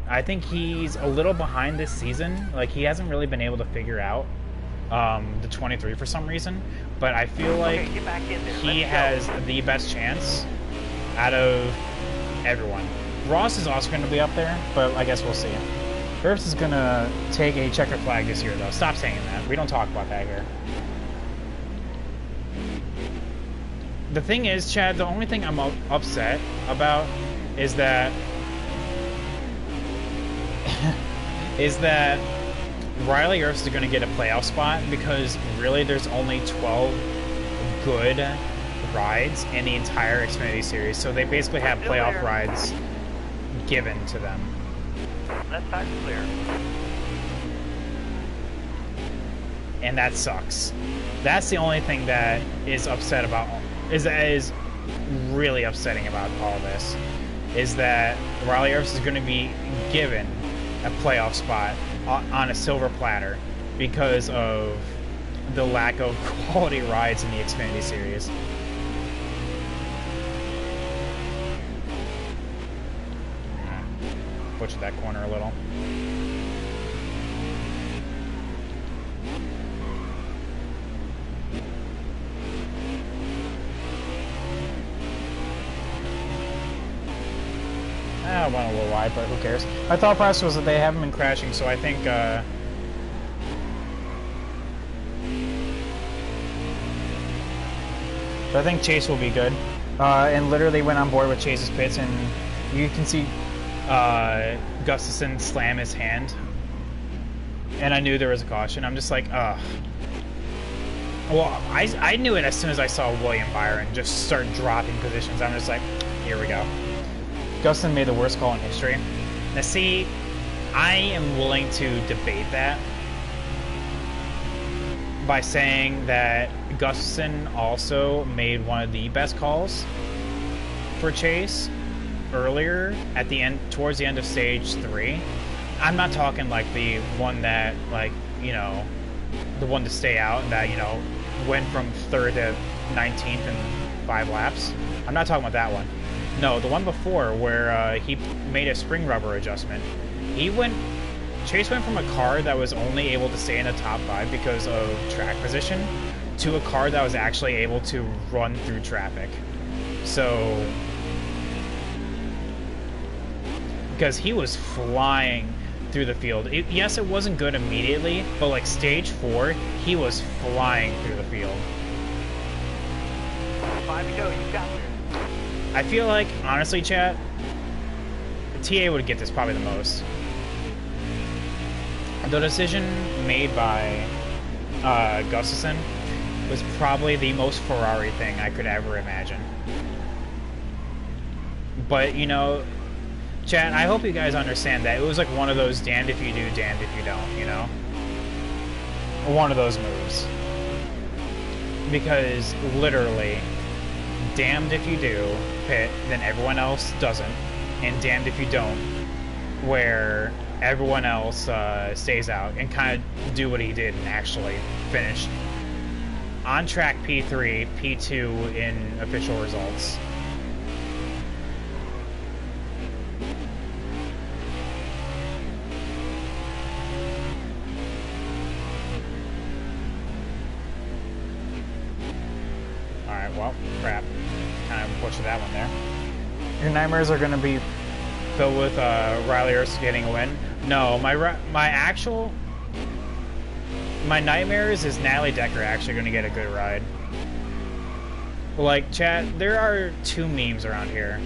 I think he's a little behind this season. Like, he hasn't really been able to figure out the 23 for some reason, but I feel like he has the best chance out of everyone. Ross is also going to be up there, but I guess we'll see. Herbst is going to take a checker flag this year, though. Stop saying that. We don't talk about that here. The thing is, Chad, the only thing I'm upset about is that Riley Earps is going to get a playoff spot, because really there's only 12 good rides in the entire Xfinity series, so they basically have playoff rides given to them. That side's clear. And that sucks. That's the only thing that is is really upsetting about all this, is that Riley Earps is going to be given a playoff spot on a silver platter because of the lack of quality rides in the Xfinity series. Butchered that corner a little. I went a little wide, but who cares? My thought process was that they haven't been crashing, so I think, Chase will be good. And literally went on board with Chase's pits, and you can see Gustafson slam his hand. And I knew there was a caution. I'm just like, ugh. Well, I knew it as soon as I saw William Byron just start dropping positions. I'm just like, here we go. Gustin made the worst call in history. Now see, I am willing to debate that by saying that Gustafson also made one of the best calls for Chase earlier at the end, towards the end of stage 3. I'm not talking like the one that, like, you know, the one to stay out and that, you know, went from 3rd to 19th in 5 laps. I'm not talking about that one. No, the one before where he made a spring rubber adjustment. Chase went from a car that was only able to stay in the top 5 because of track position to a car that was actually able to run through traffic. So, because he was flying through the field. Yes, it wasn't good immediately, but like stage 4, he was flying through the field. 5 to go, you got this. I feel like, honestly, chat, TA would get this probably the most. The decision made by Gustafson was probably the most Ferrari thing I could ever imagine. But, you know, Chat, I hope you guys understand that it was like one of those damned if you do, damned if you don't, you know? One of those moves. Because literally, damned if you do pit, then everyone else doesn't, and damned if you don't, where everyone else stays out, and kind of do what he did and actually finish on track P3, P2 in official results. Alright, well, crap. Kind of butchered that one there. Your nightmares are going to be filled with Riley Earth getting a win. No, my nightmares is Natalie Decker actually going to get a good ride. Like, chat, there are two memes around here.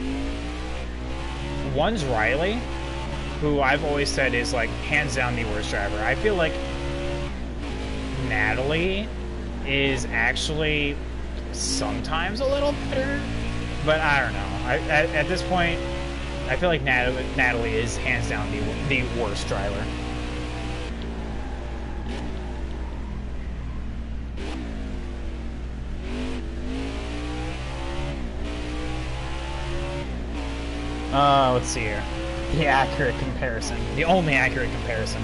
One's Riley, who I've always said is, like, hands down the worst driver. I feel like Natalie is actually sometimes a little better, but I don't know. At this point, I feel like Natalie is hands down the worst driver. Let's see here. The accurate comparison. The only accurate comparison.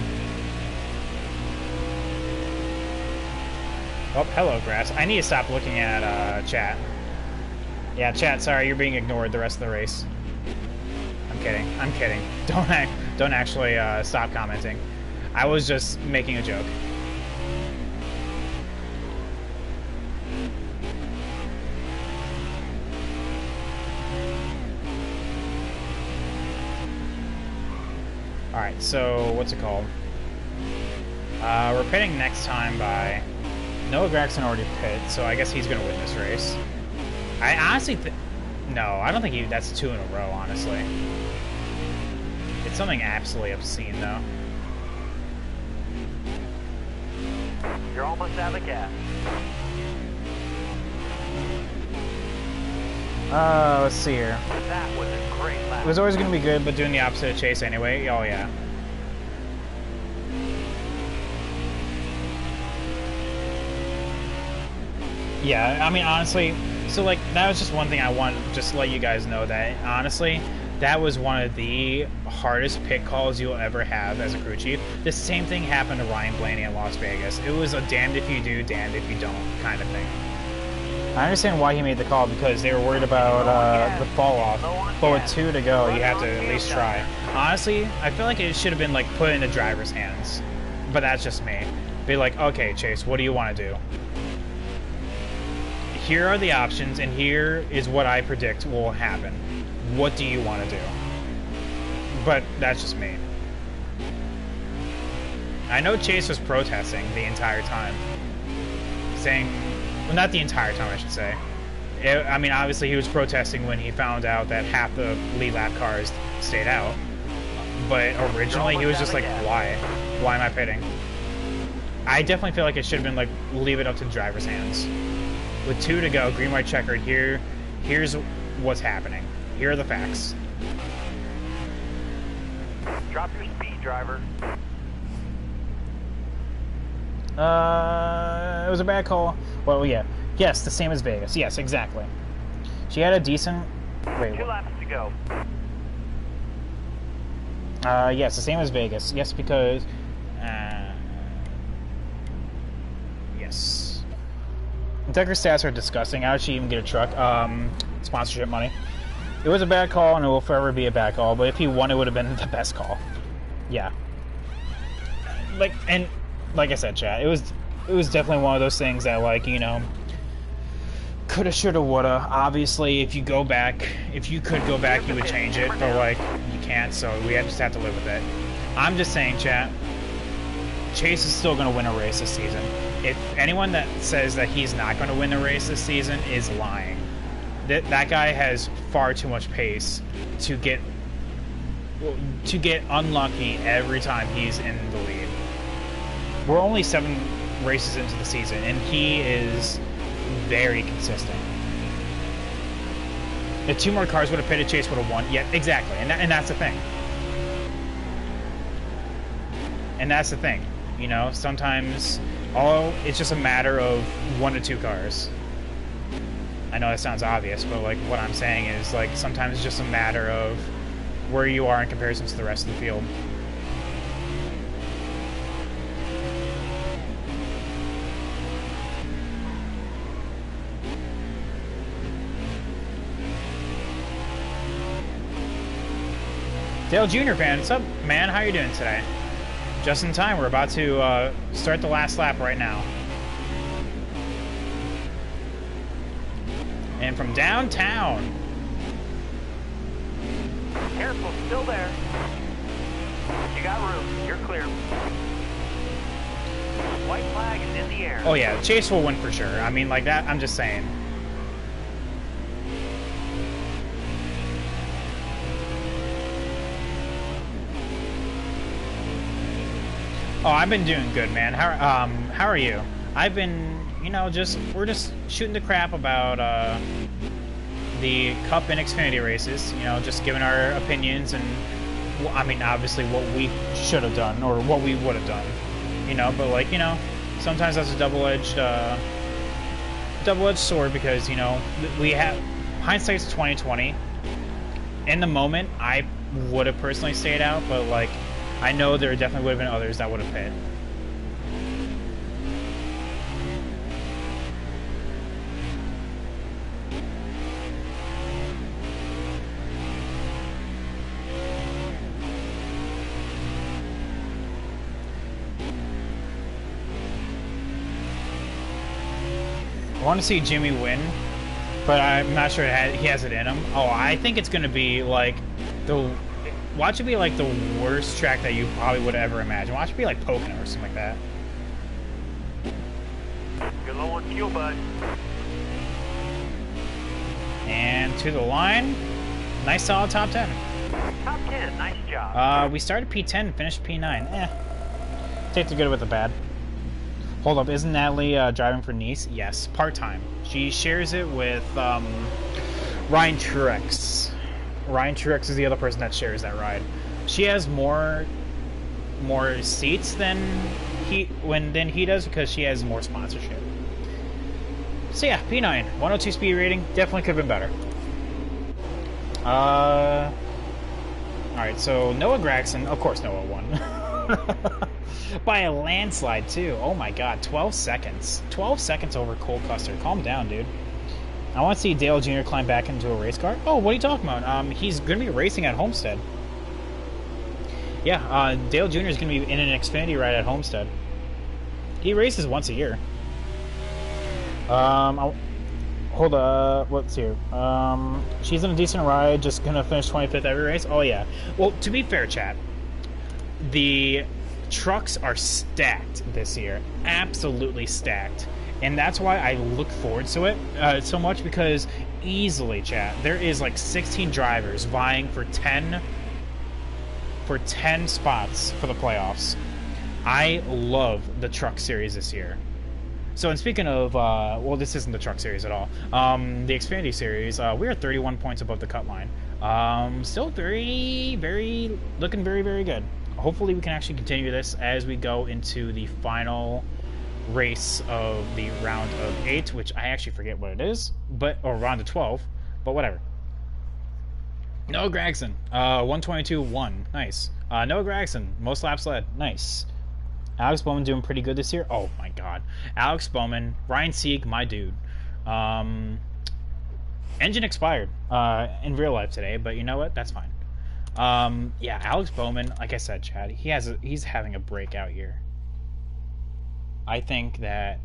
Oh, hello, Grass. I need to stop looking at, chat. Yeah, chat, sorry, you're being ignored the rest of the race. I'm kidding. I'm kidding. Don't actually, stop commenting. I was just making a joke. Alright, so what's it called? We're pitting next time by... Noah Gragson already pit, so I guess he's going to win this race. I honestly no, I don't think that's 2 in a row, honestly. It's something absolutely obscene, though. You're almost out of gas. Let's see here. That was a great lap. It was always going to be good, but doing the opposite of Chase anyway. Oh, yeah. Yeah, I mean, honestly, so, like, that was just one thing I want to just let you guys know that, honestly, that was one of the hardest pit calls you'll ever have as a crew chief. The same thing happened to Ryan Blaney in Las Vegas. It was a damned if you do, damned if you don't kind of thing. I understand why he made the call, because they were worried about the fall off, but with 2 to go, you have to at least try. Honestly, I feel like it should have been, like, put in the driver's hands, but that's just me. Be like, okay, Chase, what do you want to do? Here are the options, and here is what I predict will happen. What do you want to do? But that's just me. I know Chase was protesting the entire time, saying, well, not the entire time, I should say. I mean, obviously he was protesting when he found out that half the lead lap cars stayed out. But originally he was just like, why? Why am I pitting? I definitely feel like it should have been like, leave it up to the driver's hands. With 2 to go, green, white, checkered, here's what's happening. Here are the facts. Drop your speed, driver. It was a bad call. Well, yeah. Yes, the same as Vegas. Yes, exactly. She had a decent... Wait, 2 laps to go. Yes, the same as Vegas. Yes, because... yes. Decker's stats are disgusting. How did she even get a truck? Sponsorship money. It was a bad call, and it will forever be a bad call, but if he won, it would have been the best call. Yeah. Like I said, chat, it was definitely one of those things that, like, you know, coulda, shoulda, woulda. Obviously, if you could go back, you would change it, but, like, you can't, so we just have to live with it. I'm just saying, chat, Chase is still going to win a race this season. If anyone that says that he's not going to win a race this season is lying. That guy has far too much pace to get unlucky every time he's in the lead. We're only 7 races into the season, and he is very consistent. If 2 more cars would have pitted, Chase would have won. Yeah, exactly, and that's the thing. And that's the thing, you know. Sometimes it's just a matter of 1 to 2 cars. I know that sounds obvious, but like what I'm saying is like sometimes it's just a matter of where you are in comparison to the rest of the field. Dale Jr. fan, what's up, man? How you doing today? Just in time. We're about to start the last lap right now. And from downtown. Careful, still there. You got room. You're clear. White flag is in the air. Oh yeah, Chase will win for sure. I mean, like that. I'm just saying. Oh, I've been doing good, man. How are you? I've been, you know, we're just shooting the crap about the Cup and Xfinity races. You know, just giving our opinions and, I mean, obviously what we should have done or what we would have done. You know, but like, you know, sometimes that's a double-edged sword because, you know, we have hindsight's 2020. In the moment, I would have personally stayed out, but like, I know there definitely would have been others that would have pit. I want to see Jimmy win, but I'm not sure he has it in him. Oh, I think it's going to be like watch it be like the worst track that you probably would ever imagine. Watch it be like Pocono or something like that. You're low on fuel, bud. And to the line. Nice solid top 10. Top 10, nice job. We started P10 and finished P9. Take the good with the bad. Hold up, isn't Natalie driving for Nice? Yes, part-time. She shares it with Ryan Truex. Ryan Truex is the other person that shares that ride. She has more seats than he does because she has more sponsorship. So yeah, P9, 102 speed rating, definitely could have been better. Alright, so Noah Gragson, of course Noah won. By a landslide too. Oh my god, 12 seconds. 12 seconds over Cole Custer. Calm down, dude. I want to see Dale Jr. climb back into a race car. Oh, what are you talking about? He's going to be racing at Homestead. Yeah, Dale Jr. is going to be in an Xfinity ride at Homestead. He races once a year. Hold up, what's here? She's in a decent ride, just going to finish 25th every race? Oh, yeah. Well, to be fair, chat, the trucks are stacked this year. Absolutely stacked. And that's why I look forward to it so much because easily, chat, there is like 16 drivers vying for 10 spots for the playoffs. I love the truck series this year. So, and speaking of, well, this isn't the truck series at all. The Xfinity series, we are 31 points above the cut line. Still looking very, very good. Hopefully we can actually continue this as we go into the final race of the round of 8, which I actually forget what it is, or round of 12, but whatever. Noah Gragson, 122-1, nice. Noah Gragson, most laps led, nice. Alex Bowman doing pretty good this year. Oh my god, Alex Bowman, Ryan Sieg, my dude. Engine expired in real life today, but you know what? That's fine. Yeah, Alex Bowman, like I said, Chad, he's having a breakout year. I think that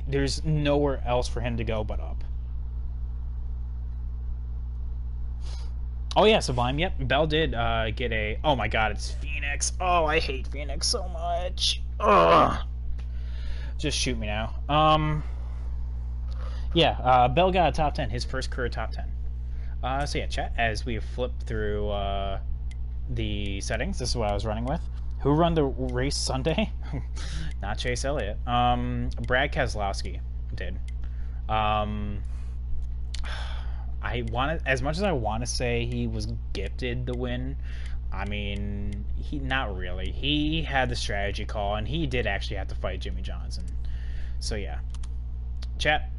there's nowhere else for him to go but up. Oh yeah, Sublime. Yep, Bell did get a. Oh my God, it's Phoenix. Oh, I hate Phoenix so much. Ugh. Just shoot me now. Yeah, Bell got a top 10, his first career top 10. So yeah, chat, as we flip through the settings, this is what I was running with. Who run the race Sunday? Not Chase Elliott. Brad Keselowski did. I as much as I want to say he was gifted the win, I mean, not really. He had the strategy call, and he did actually have to fight Jimmy Johnson. So yeah, chat.